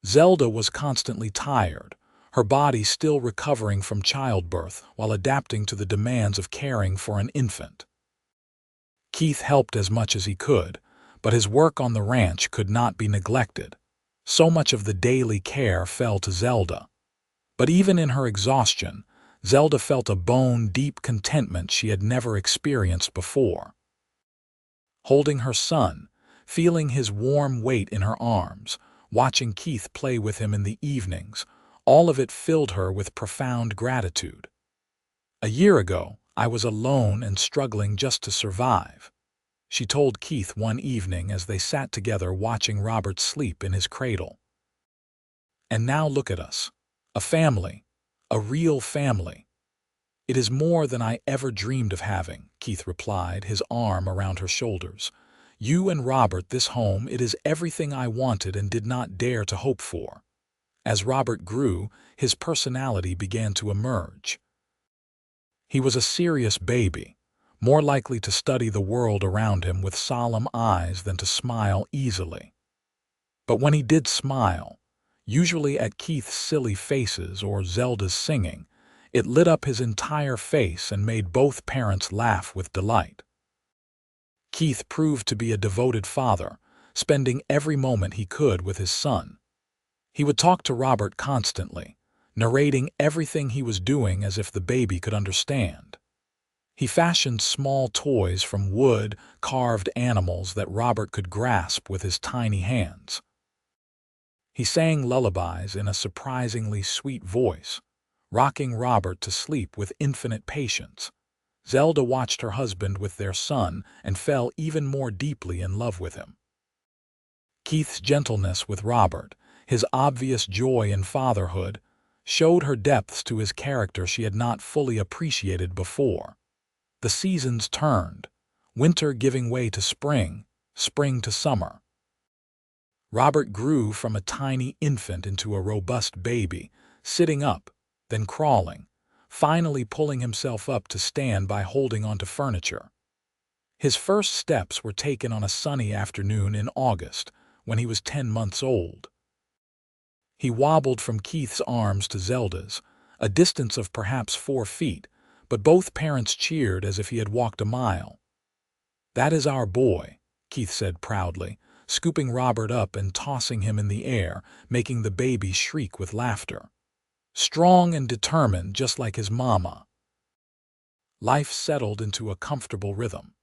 Zelda was constantly tired, her body still recovering from childbirth while adapting to the demands of caring for an infant. Keith helped as much as he could, but his work on the ranch could not be neglected. So much of the daily care fell to Zelda. But even in her exhaustion, Zelda felt a bone-deep contentment she had never experienced before. Holding her son, feeling his warm weight in her arms, watching Keith play with him in the evenings, all of it filled her with profound gratitude. "A year ago, I was alone and struggling just to survive," she told Keith one evening as they sat together watching Robert sleep in his cradle. "And now look at us. A family. A real family." "It is more than I ever dreamed of having," Keith replied, his arm around her shoulders. "You and Robert, this home, it is everything I wanted and did not dare to hope for." As Robert grew, his personality began to emerge. He was a serious baby, more likely to study the world around him with solemn eyes than to smile easily. But when he did smile, usually at Keith's silly faces or Zelda's singing, it lit up his entire face and made both parents laugh with delight. Keith proved to be a devoted father, spending every moment he could with his son. He would talk to Robert constantly, narrating everything he was doing as if the baby could understand. He fashioned small toys from wood, carved animals that Robert could grasp with his tiny hands. He sang lullabies in a surprisingly sweet voice, rocking Robert to sleep with infinite patience. Zelda watched her husband with their son and fell even more deeply in love with him. Keith's gentleness with Robert, his obvious joy in fatherhood, showed her depths to his character she had not fully appreciated before. The seasons turned, winter giving way to spring, spring to summer. Robert grew from a tiny infant into a robust baby, sitting up, then crawling, finally pulling himself up to stand by holding onto furniture. His first steps were taken on a sunny afternoon in August, when he was 10 months old. He wobbled from Keith's arms to Zelda's, a distance of perhaps 4 feet, but both parents cheered as if he had walked a mile. "That is our boy," Keith said proudly, scooping Robert up and tossing him in the air, making the baby shriek with laughter. "Strong and determined, just like his mama." Life settled into a comfortable rhythm.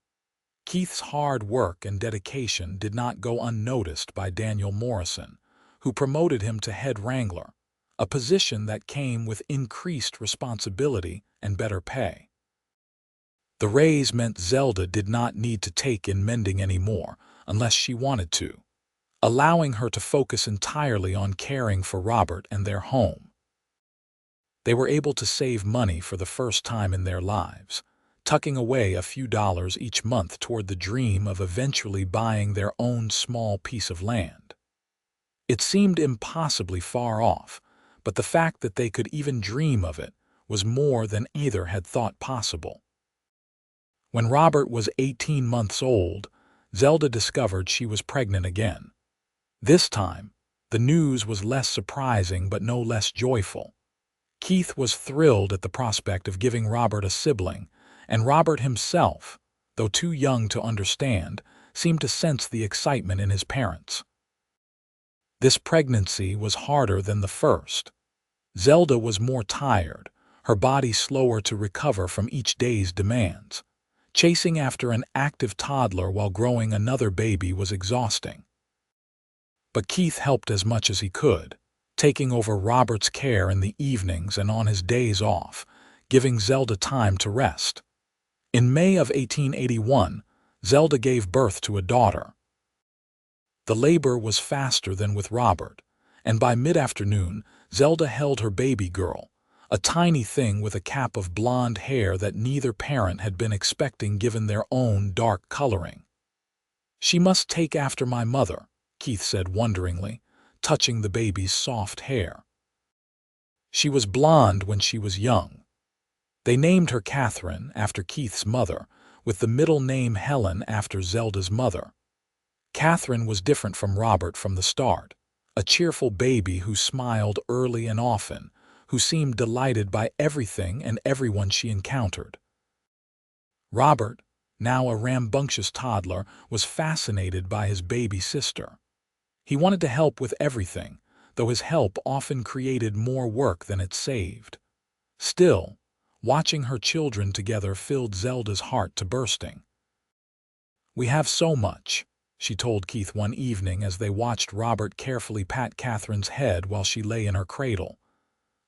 Keith's hard work and dedication did not go unnoticed by Daniel Morrison, who promoted him to head wrangler, a position that came with increased responsibility and better pay. The raise meant Zelda did not need to take in mending anymore unless she wanted to, allowing her to focus entirely on caring for Robert and their home. They were able to save money for the first time in their lives, tucking away a few dollars each month toward the dream of eventually buying their own small piece of land. It seemed impossibly far off, but the fact that they could even dream of it was more than either had thought possible. When Robert was 18 months old, Zelda discovered she was pregnant again. This time, the news was less surprising but no less joyful. Keith was thrilled at the prospect of giving Robert a sibling, and Robert himself, though too young to understand, seemed to sense the excitement in his parents. This pregnancy was harder than the first. Zelda was more tired, her body slower to recover from each day's demands. Chasing after an active toddler while growing another baby was exhausting. But Keith helped as much as he could, taking over Robert's care in the evenings and on his days off, giving Zelda time to rest. In May of 1881, Zelda gave birth to a daughter. The labor was faster than with Robert, and by mid-afternoon, Zelda held her baby girl, a tiny thing with a cap of blonde hair that neither parent had been expecting given their own dark coloring. "She must take after my mother," Keith said wonderingly, touching the baby's soft hair. "She was blonde when she was young." They named her Catherine after Keith's mother, with the middle name Helen after Zelda's mother. Catherine was different from Robert from the start, a cheerful baby who smiled early and often, who seemed delighted by everything and everyone she encountered. Robert, now a rambunctious toddler, was fascinated by his baby sister. He wanted to help with everything, though his help often created more work than it saved. Still, watching her children together filled Zelda's heart to bursting. "We have so much," she told Keith one evening as they watched Robert carefully pat Catherine's head while she lay in her cradle.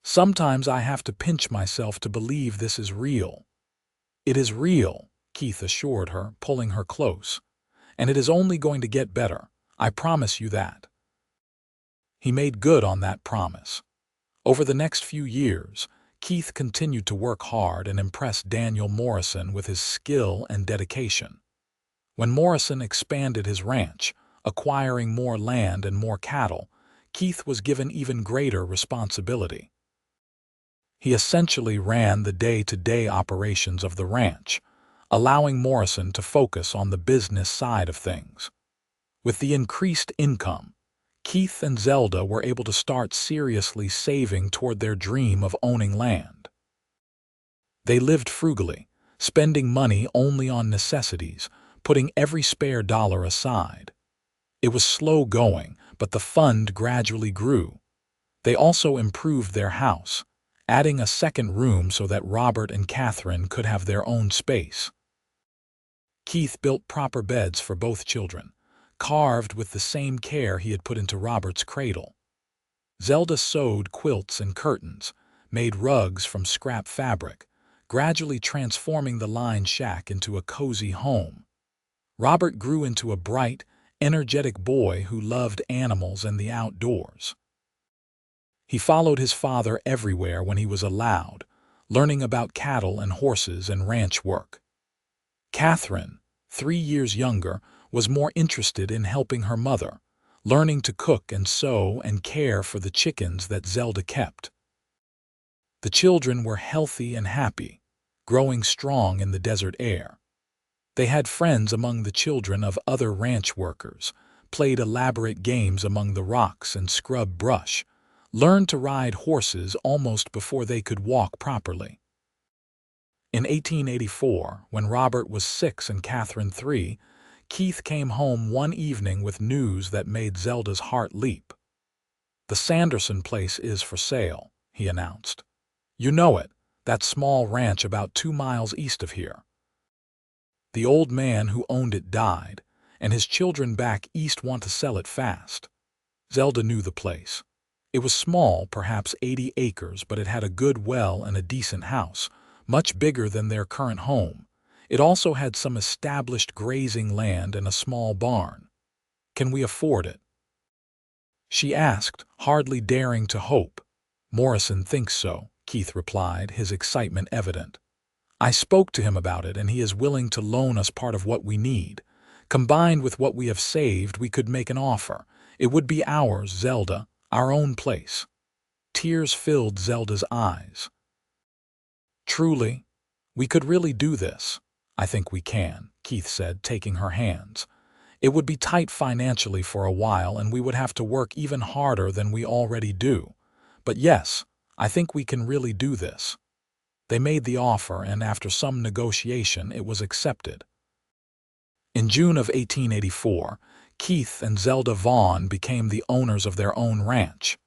"Sometimes I have to pinch myself to believe this is real." "It is real," Keith assured her, pulling her close. "And it is only going to get better. I promise you that." He made good on that promise. Over the next few years, Keith continued to work hard and impress Daniel Morrison with his skill and dedication. When Morrison expanded his ranch, acquiring more land and more cattle, Keith was given even greater responsibility. He essentially ran the day-to-day operations of the ranch, allowing Morrison to focus on the business side of things. With the increased income, Keith and Zelda were able to start seriously saving toward their dream of owning land. They lived frugally, spending money only on necessities, putting every spare dollar aside. It was slow going, but the fund gradually grew. They also improved their house, adding a second room so that Robert and Catherine could have their own space. Keith built proper beds for both children, carved with the same care he had put into Robert's cradle. Zelda sewed quilts and curtains, made rugs from scrap fabric, gradually transforming the lined shack into a cozy home. Robert grew into a bright, energetic boy who loved animals and the outdoors. He followed his father everywhere when he was allowed, learning about cattle and horses and ranch work. Catherine, 3 years younger, was more interested in helping her mother, learning to cook and sew and care for the chickens that Zelda kept. The children were healthy and happy, growing strong in the desert air. They had friends among the children of other ranch workers, played elaborate games among the rocks and scrub brush, learned to ride horses almost before they could walk properly. In 1884, when Robert was 6 and Catherine 3, Keith came home one evening with news that made Zelda's heart leap. "The Sanderson place is for sale," he announced. "You know it, that small ranch about 2 miles east of here. The old man who owned it died, and his children back east want to sell it fast." Zelda knew the place. It was small, perhaps 80 acres, but it had a good well and a decent house, much bigger than their current home. It also had some established grazing land and a small barn. "Can we afford it?" she asked, hardly daring to hope. "Morrison thinks so," Keith replied, his excitement evident. "I spoke to him about it, and he is willing to loan us part of what we need. Combined with what we have saved, we could make an offer. It would be ours, Zelda, our own place." Tears filled Zelda's eyes. "Truly? We could really do this?" "I think we can," Keith said, taking her hands. "It would be tight financially for a while, and we would have to work even harder than we already do. But yes, I think we can really do this." They made the offer, and after some negotiation, it was accepted. In June of 1884, Keith and Zelda Vaughn became the owners of their own ranch.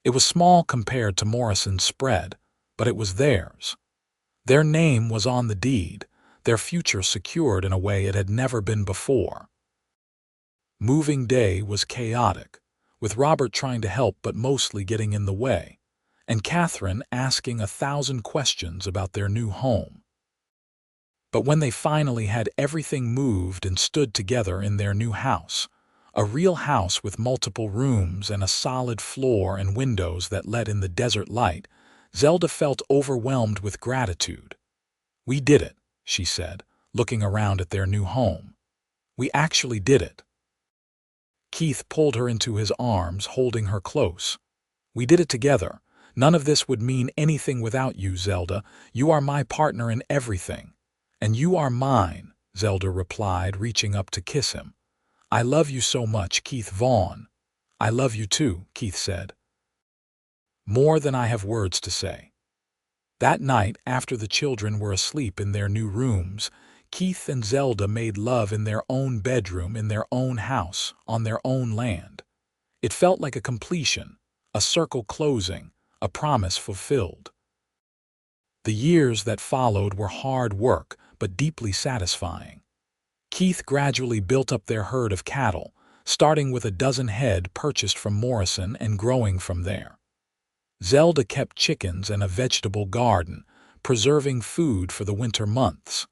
It was small compared to Morrison's spread, but it was theirs. Their name was on the deed, their future secured in a way it had never been before. Moving day was chaotic, with Robert trying to help but mostly getting in the way, and Catherine asking 1,000 questions about their new home. But when they finally had everything moved and stood together in their new house, a real house with multiple rooms and a solid floor and windows that let in the desert light, Zelda felt overwhelmed with gratitude. "We did it," she said, looking around at their new home. "We actually did it." Keith pulled her into his arms, holding her close. "We did it together. None of this would mean anything without you, Zelda. You are my partner in everything." "And you are mine," Zelda replied, reaching up to kiss him. "I love you so much, Keith Vaughn." "I love you too," Keith said. "More than I have words to say." That night, after the children were asleep in their new rooms, Keith and Zelda made love in their own bedroom, in their own house, on their own land. It felt like a completion, a circle closing, a promise fulfilled. The years that followed were hard work, but deeply satisfying. Keith gradually built up their herd of cattle, starting with a dozen head purchased from Morrison and growing from there. Zelda kept chickens and a vegetable garden, preserving food for the winter months.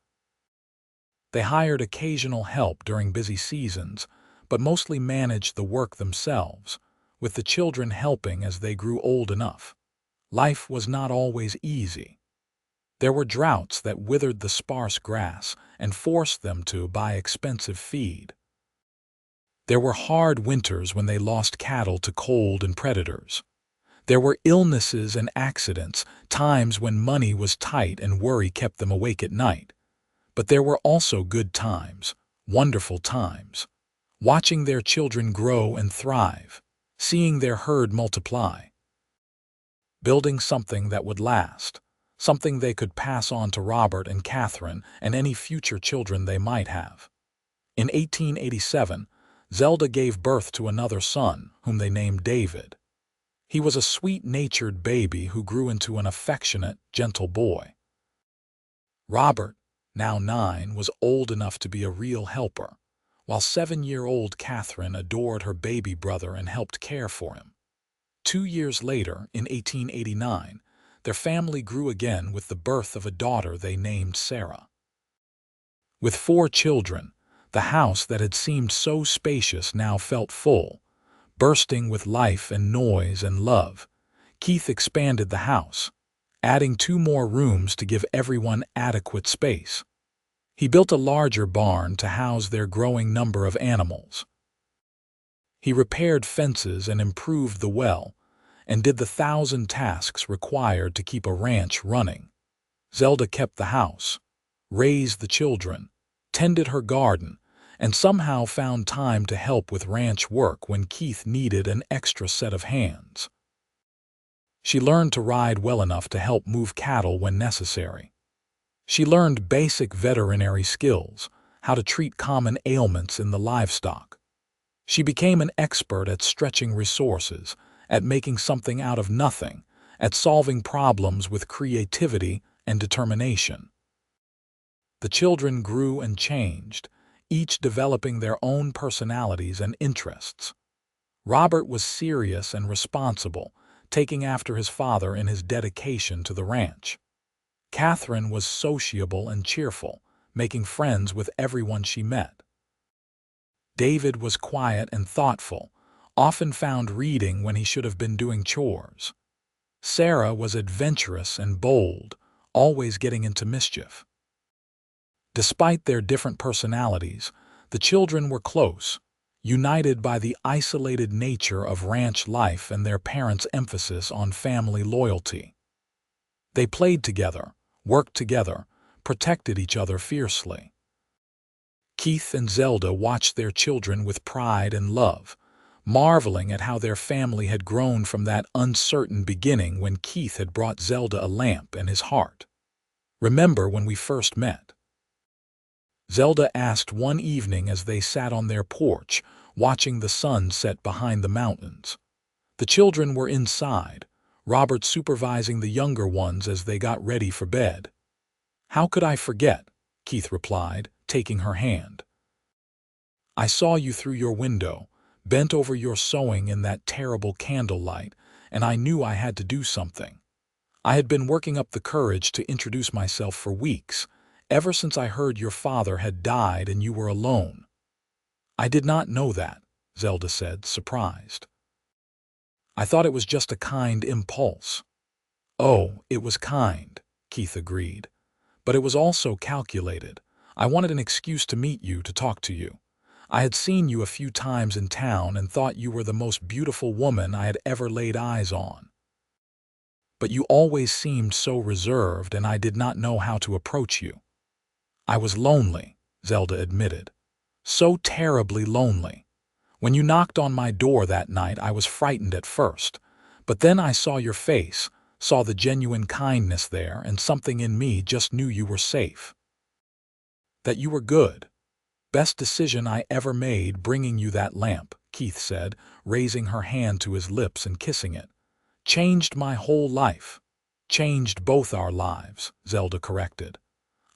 They hired occasional help during busy seasons, but mostly managed the work themselves, with the children helping as they grew old enough. Life was not always easy. There were droughts that withered the sparse grass and forced them to buy expensive feed. There were hard winters when they lost cattle to cold and predators. There were illnesses and accidents, times when money was tight and worry kept them awake at night. But there were also good times, wonderful times. Watching their children grow and thrive, seeing their herd multiply. Building something that would last, something they could pass on to Robert and Catherine and any future children they might have. In 1887, Zelda gave birth to another son, whom they named David. He was a sweet-natured baby who grew into an affectionate, gentle boy. Robert, now 9, was old enough to be a real helper, while 7-year-old Catherine adored her baby brother and helped care for him. 2 years later, in 1889, their family grew again with the birth of a daughter they named Sarah. With 4 children, the house that had seemed so spacious now felt full, bursting with life and noise and love. Keith expanded the house, adding 2 more rooms to give everyone adequate space. He built a larger barn to house their growing number of animals. He repaired fences and improved the well, and did the 1,000 tasks required to keep a ranch running. Zelda kept the house, raised the children, tended her garden, and somehow found time to help with ranch work when Keith needed an extra set of hands. She learned to ride well enough to help move cattle when necessary. She learned basic veterinary skills, how to treat common ailments in the livestock. She became an expert at stretching resources, at making something out of nothing, at solving problems with creativity and determination. The children grew and changed, each developing their own personalities and interests. Robert was serious and responsible, taking after his father in his dedication to the ranch. Catherine was sociable and cheerful, making friends with everyone she met. David was quiet and thoughtful, often found reading when he should have been doing chores. Sarah was adventurous and bold, always getting into mischief. Despite their different personalities, the children were close, united by the isolated nature of ranch life and their parents' emphasis on family loyalty. They played together, worked together, protected each other fiercely. Keith and Zelda watched their children with pride and love, marveling at how their family had grown from that uncertain beginning when Keith had brought Zelda a lamp and his heart. "Remember when we first met?" Zelda asked one evening as they sat on their porch, watching the sun set behind the mountains. The children were inside, Robert supervising the younger ones as they got ready for bed. "How could I forget?" Keith replied, taking her hand. "I saw you through your window, bent over your sewing in that terrible candlelight, and I knew I had to do something. I had been working up the courage to introduce myself for weeks, ever since I heard your father had died and you were alone." "I did not know that," Zelda said, surprised. "I thought it was just a kind impulse." "Oh, it was kind," Keith agreed. "But it was also calculated. I wanted an excuse to meet you, to talk to you. I had seen you a few times in town and thought you were the most beautiful woman I had ever laid eyes on. But you always seemed so reserved, and I did not know how to approach you." "I was lonely," Zelda admitted. "So terribly lonely. When you knocked on my door that night, I was frightened at first, but then I saw your face, saw the genuine kindness there, and something in me just knew you were safe. That you were good. Best decision I ever made bringing you that lamp," Keith said, raising her hand to his lips and kissing it. "Changed my whole life." "Changed both our lives," Zelda corrected.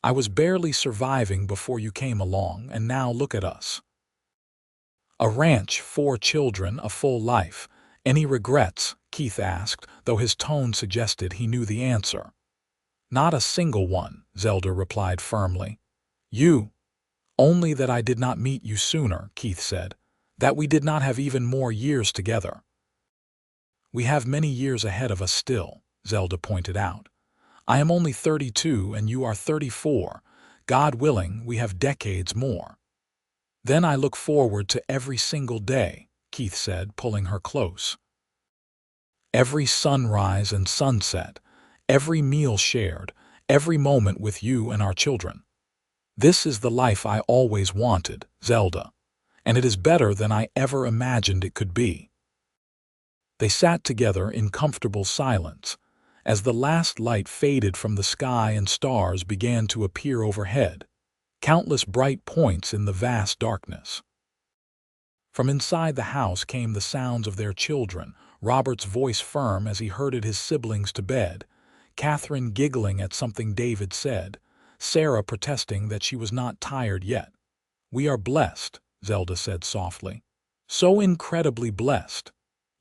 "I was barely surviving before you came along, and now look at us. A ranch, 4 children, a full life. Any regrets?" Keith asked, though his tone suggested he knew the answer. "Not a single one," Zelda replied firmly. "You? Only that I did not meet you sooner," Keith said. "That we did not have even more years together." "We have many years ahead of us still," Zelda pointed out. "I am only 32 and you are 34. God willing, we have decades more." "Then I look forward to every single day," Keith said, pulling her close. "Every sunrise and sunset, every meal shared, every moment with you and our children. This is the life I always wanted, Zelda, and it is better than I ever imagined it could be." They sat together in comfortable silence, as the last light faded from the sky and stars began to appear overhead, countless bright points in the vast darkness. From inside the house came the sounds of their children, Robert's voice firm as he herded his siblings to bed, Catherine giggling at something David said, Sarah protesting that she was not tired yet. "We are blessed," Zelda said softly. "So incredibly blessed."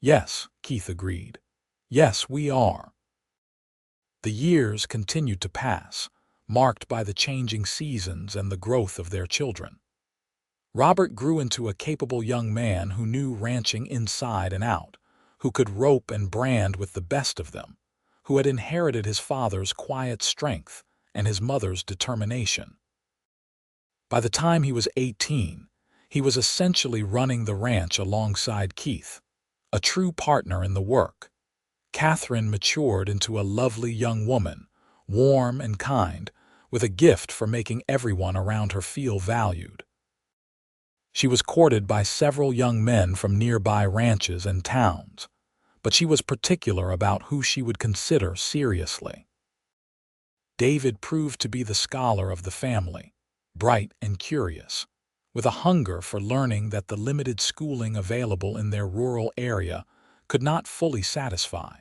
"Yes," Keith agreed. "Yes, we are." The years continued to pass, marked by the changing seasons and the growth of their children. Robert grew into a capable young man who knew ranching inside and out, who could rope and brand with the best of them, who had inherited his father's quiet strength and his mother's determination. By the time he was 18, He was essentially running the ranch alongside Keith, a true partner in the work. Catherine matured into a lovely young woman, warm and kind, with a gift for making everyone around her feel valued. She was courted by several young men from nearby ranches and towns, but she was particular about who she would consider seriously. David proved to be the scholar of the family, bright and curious, with a hunger for learning that the limited schooling available in their rural area could not fully satisfy.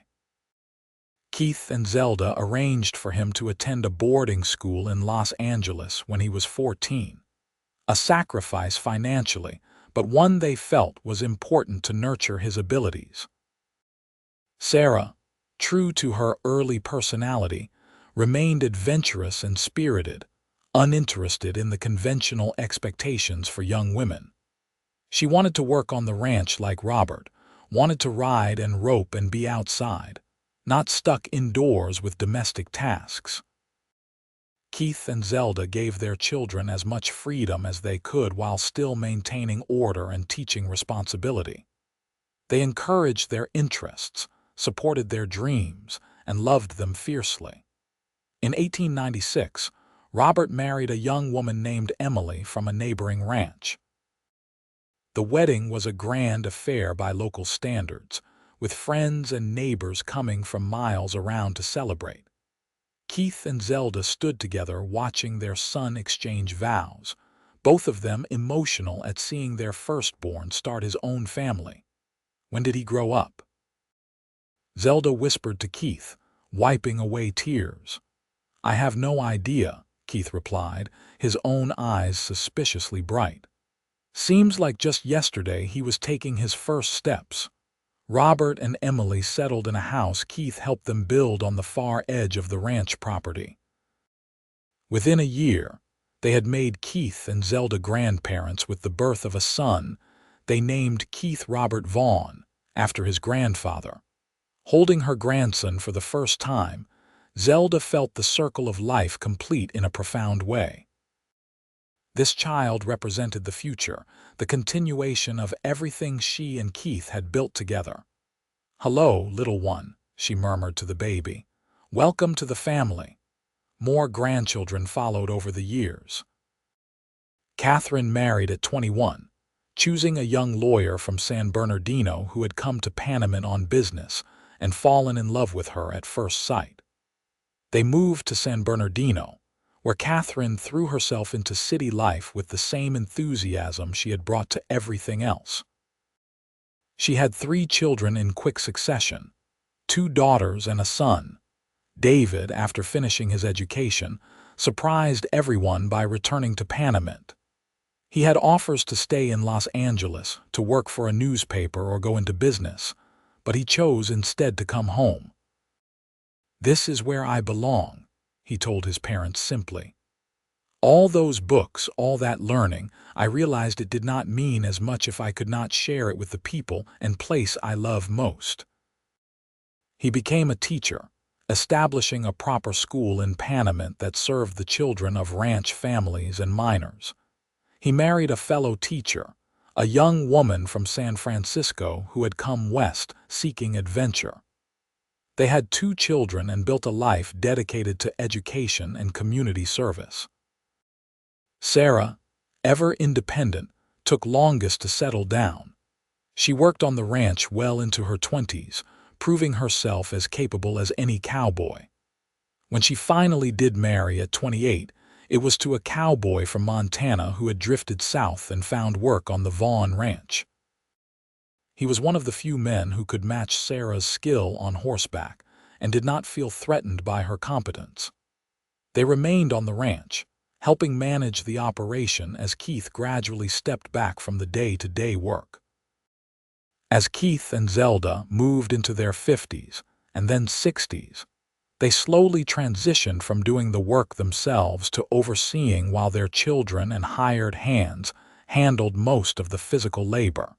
Keith and Zelda arranged for him to attend a boarding school in Los Angeles when he was 14. A sacrifice financially, but one they felt was important to nurture his abilities. Sarah, true to her early personality, remained adventurous and spirited, uninterested in the conventional expectations for young women. She wanted to work on the ranch like Robert, wanted to ride and rope and be outside, not stuck indoors with domestic tasks. Keith and Zelda gave their children as much freedom as they could while still maintaining order and teaching responsibility. They encouraged their interests, supported their dreams, and loved them fiercely. In 1896, Robert married a young woman named Emily from a neighboring ranch. The wedding was a grand affair by local standards, with friends and neighbors coming from miles around to celebrate. Keith and Zelda stood together watching their son exchange vows, both of them emotional at seeing their firstborn start his own family. When did he grow up? Zelda whispered to Keith, wiping away tears. I have no idea, Keith replied, his own eyes suspiciously bright. Seems like just yesterday he was taking his first steps. Robert and Emily settled in a house Keith helped them build on the far edge of the ranch property. Within a year, they had made Keith and Zelda grandparents with the birth of a son they named Keith Robert Vaughn, after his grandfather. Holding her grandson for the first time, Zelda felt the circle of life complete in a profound way. This child represented the future, the continuation of everything she and Keith had built together. Hello, little one, she murmured to the baby. Welcome to the family. More grandchildren followed over the years. Catherine married at 21, choosing a young lawyer from San Bernardino who had come to Panamint on business and fallen in love with her at first sight. They moved to San Bernardino, where Catherine threw herself into city life with the same enthusiasm she had brought to everything else. She had 3 children in quick succession, 2 daughters and a son. David, after finishing his education, surprised everyone by returning to Panamint. He had offers to stay in Los Angeles, to work for a newspaper or go into business, but he chose instead to come home. This is where I belong, he told his parents simply. All those books, all that learning, I realized it did not mean as much if I could not share it with the people and place I love most. He became a teacher, establishing a proper school in Panamint that served the children of ranch families and miners. He married a fellow teacher, a young woman from San Francisco who had come west seeking adventure. They had 2 children and built a life dedicated to education and community service. Sarah, ever independent, took longest to settle down. She worked on the ranch well into her 20s, proving herself as capable as any cowboy. When she finally did marry at 28, it was to a cowboy from Montana who had drifted south and found work on the Vaughn Ranch. He was one of the few men who could match Sarah's skill on horseback and did not feel threatened by her competence. They remained on the ranch, helping manage the operation as Keith gradually stepped back from the day-to-day work. As Keith and Zelda moved into their 50s and then 60s, they slowly transitioned from doing the work themselves to overseeing while their children and hired hands handled most of the physical labor.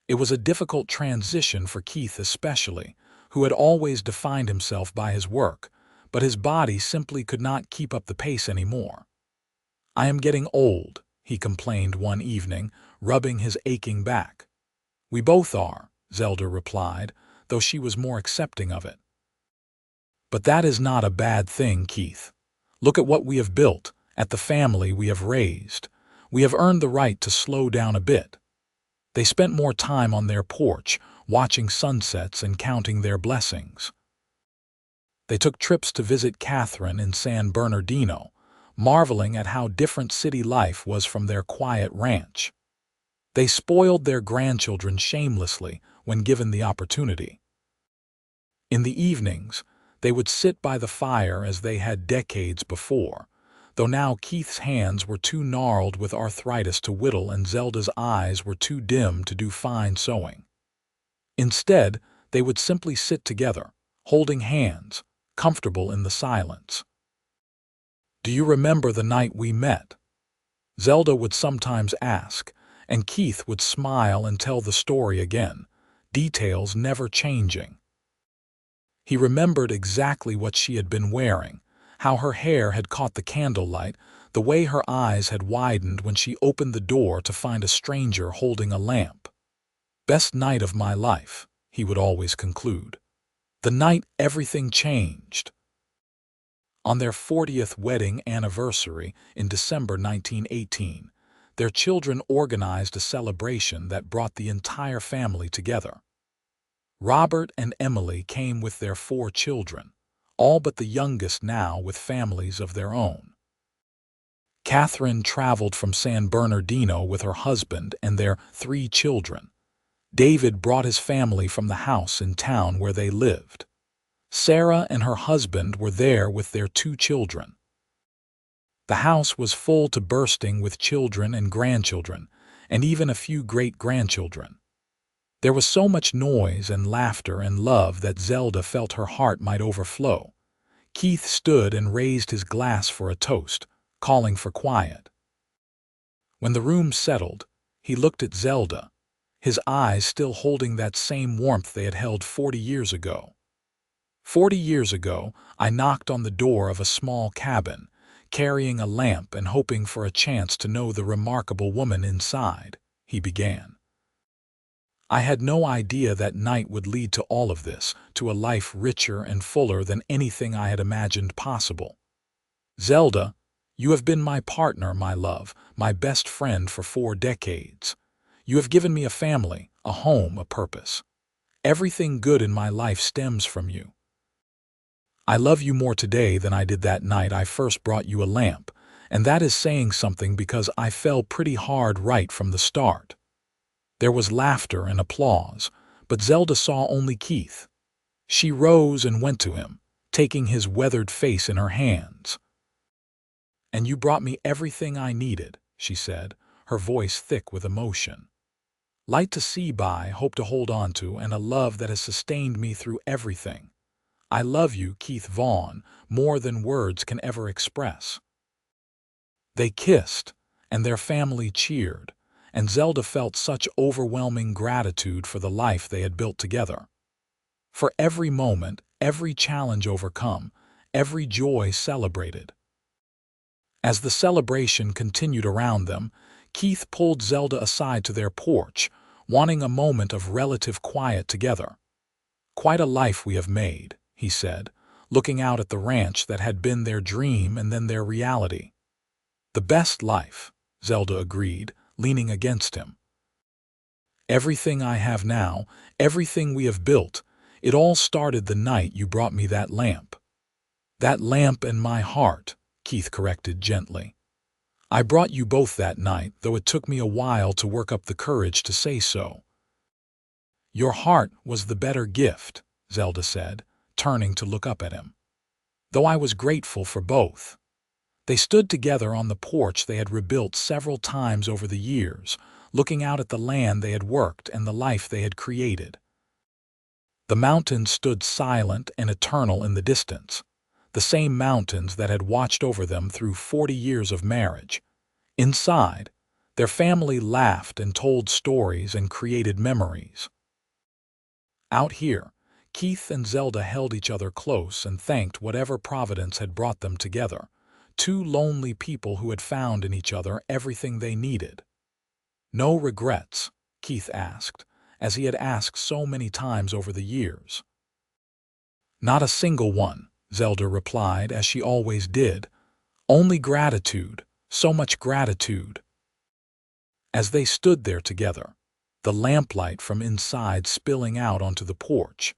It was a difficult transition for Keith especially, who had always defined himself by his work, but his body simply could not keep up the pace anymore. I am getting old, he complained one evening, rubbing his aching back. "We both are," Zelda replied, though she was more accepting of it. "But that is not a bad thing, Keith. Look at what we have built, at the family we have raised. We have earned the right to slow down a bit." They spent more time on their porch, watching sunsets and counting their blessings. They took trips to visit Catherine in San Bernardino, marveling at how different city life was from their quiet ranch. They spoiled their grandchildren shamelessly when given the opportunity. In the evenings, they would sit by the fire as they had decades before, though now Keith's hands were too gnarled with arthritis to whittle and Zelda's eyes were too dim to do fine sewing. Instead, they would simply sit together, holding hands, comfortable in the silence. "Do you remember the night we met?" Zelda would sometimes ask, and Keith would smile and tell the story again, details never changing. He remembered exactly what she had been wearing, how her hair had caught the candlelight, the way her eyes had widened when she opened the door to find a stranger holding a lamp. "Best night of my life," he would always conclude. "The night everything changed." On their 40th wedding anniversary in December 1918, their children organized a celebration that brought the entire family together. Robert and Emily came with their 4 children, all but the youngest now with families of their own. Catherine traveled from San Bernardino with her husband and their 3 children. David brought his family from the house in town where they lived. Sarah and her husband were there with their 2 children. The house was full to bursting with children and grandchildren, and even a few great-grandchildren. There was so much noise and laughter and love that Zelda felt her heart might overflow. Keith stood and raised his glass for a toast, calling for quiet. When the room settled, he looked at Zelda, his eyes still holding that same warmth they had held 40 years ago. 40 years ago, I knocked on the door of a small cabin, carrying a lamp and hoping for a chance to know the remarkable woman inside, he began. I had no idea that night would lead to all of this, to a life richer and fuller than anything I had imagined possible. Zelda, you have been my partner, my love, my best friend for 4 decades. You have given me a family, a home, a purpose. Everything good in my life stems from you. I love you more today than I did that night I first brought you a lamp, and that is saying something because I fell pretty hard right from the start. There was laughter and applause, but Zelda saw only Keith. She rose and went to him, taking his weathered face in her hands. "And you brought me everything I needed," she said, her voice thick with emotion. "Light to see by, hope to hold on to, and a love that has sustained me through everything. I love you, Keith Vaughn, more than words can ever express." They kissed, and their family cheered, and Zelda felt such overwhelming gratitude for the life they had built together. For every moment, every challenge overcome, every joy celebrated. As the celebration continued around them, Keith pulled Zelda aside to their porch, wanting a moment of relative quiet together. "Quite a life we have made," he said, looking out at the ranch that had been their dream and then their reality. "The best life," Zelda agreed, leaning against him. "Everything I have now, everything we have built, it all started the night you brought me that lamp." "That lamp and my heart," Keith corrected gently. "I brought you both that night, though it took me a while to work up the courage to say so." "Your heart was the better gift," Zelda said, turning to look up at him. "Though I was grateful for both." They stood together on the porch they had rebuilt several times over the years, looking out at the land they had worked and the life they had created. The mountains stood silent and eternal in the distance, the same mountains that had watched over them through 40 years of marriage. Inside, their family laughed and told stories and created memories. Out here, Keith and Zelda held each other close and thanked whatever Providence had brought them together. Two lonely people who had found in each other everything they needed. "No regrets?" Keith asked, as he had asked so many times over the years. "Not a single one," Zelda replied, as she always did. "Only gratitude, so much gratitude." As they stood there together, the lamplight from inside spilling out onto the porch,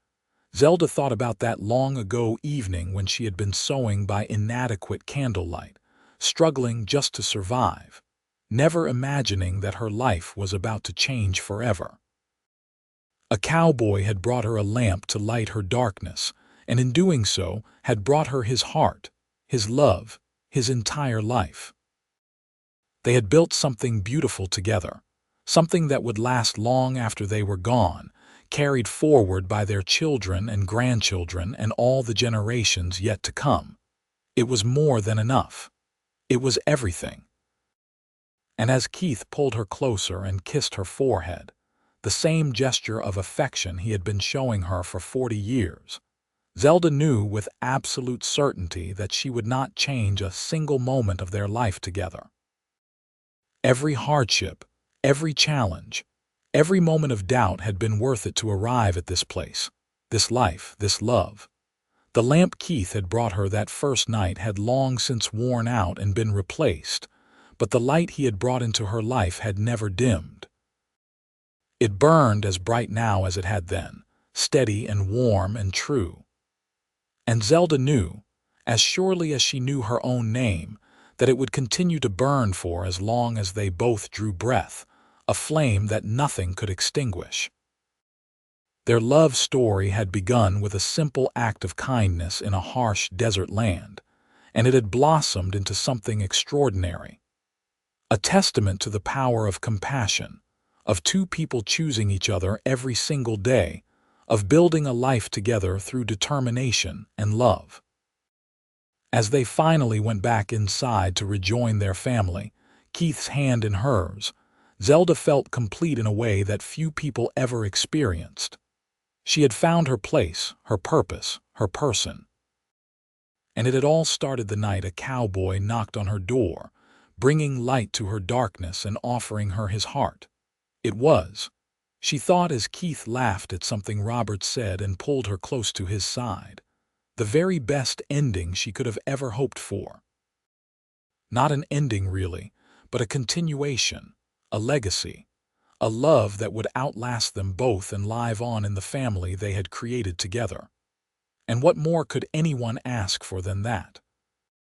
Zelda thought about that long-ago evening when she had been sewing by inadequate candlelight, struggling just to survive, never imagining that her life was about to change forever. A cowboy had brought her a lamp to light her darkness, and in doing so had brought her his heart, his love, his entire life. They had built something beautiful together, something that would last long after they were gone, carried forward by their children and grandchildren and all the generations yet to come. It was more than enough. It was everything. And as Keith pulled her closer and kissed her forehead, the same gesture of affection he had been showing her for 40 years, Zelda knew with absolute certainty that she would not change a single moment of their life together. Every hardship, every challenge, every moment of doubt had been worth it to arrive at this place, this life, this love. The lamp Keith had brought her that first night had long since worn out and been replaced, but the light he had brought into her life had never dimmed. It burned as bright now as it had then, steady and warm and true. And Zelda knew, as surely as she knew her own name, that it would continue to burn for as long as they both drew breath, a flame that nothing could extinguish. Their love story had begun with a simple act of kindness in a harsh desert land, and it had blossomed into something extraordinary. A testament to the power of compassion, of two people choosing each other every single day, of building a life together through determination and love. As they finally went back inside to rejoin their family, Keith's hand in hers, Zelda felt complete in a way that few people ever experienced. She had found her place, her purpose, her person. And it had all started the night a cowboy knocked on her door, bringing light to her darkness and offering her his heart. It was, she thought as Keith laughed at something Robert said and pulled her close to his side, the very best ending she could have ever hoped for. Not an ending, really, but a continuation, a legacy, a love that would outlast them both and live on in the family they had created together. And what more could anyone ask for than that?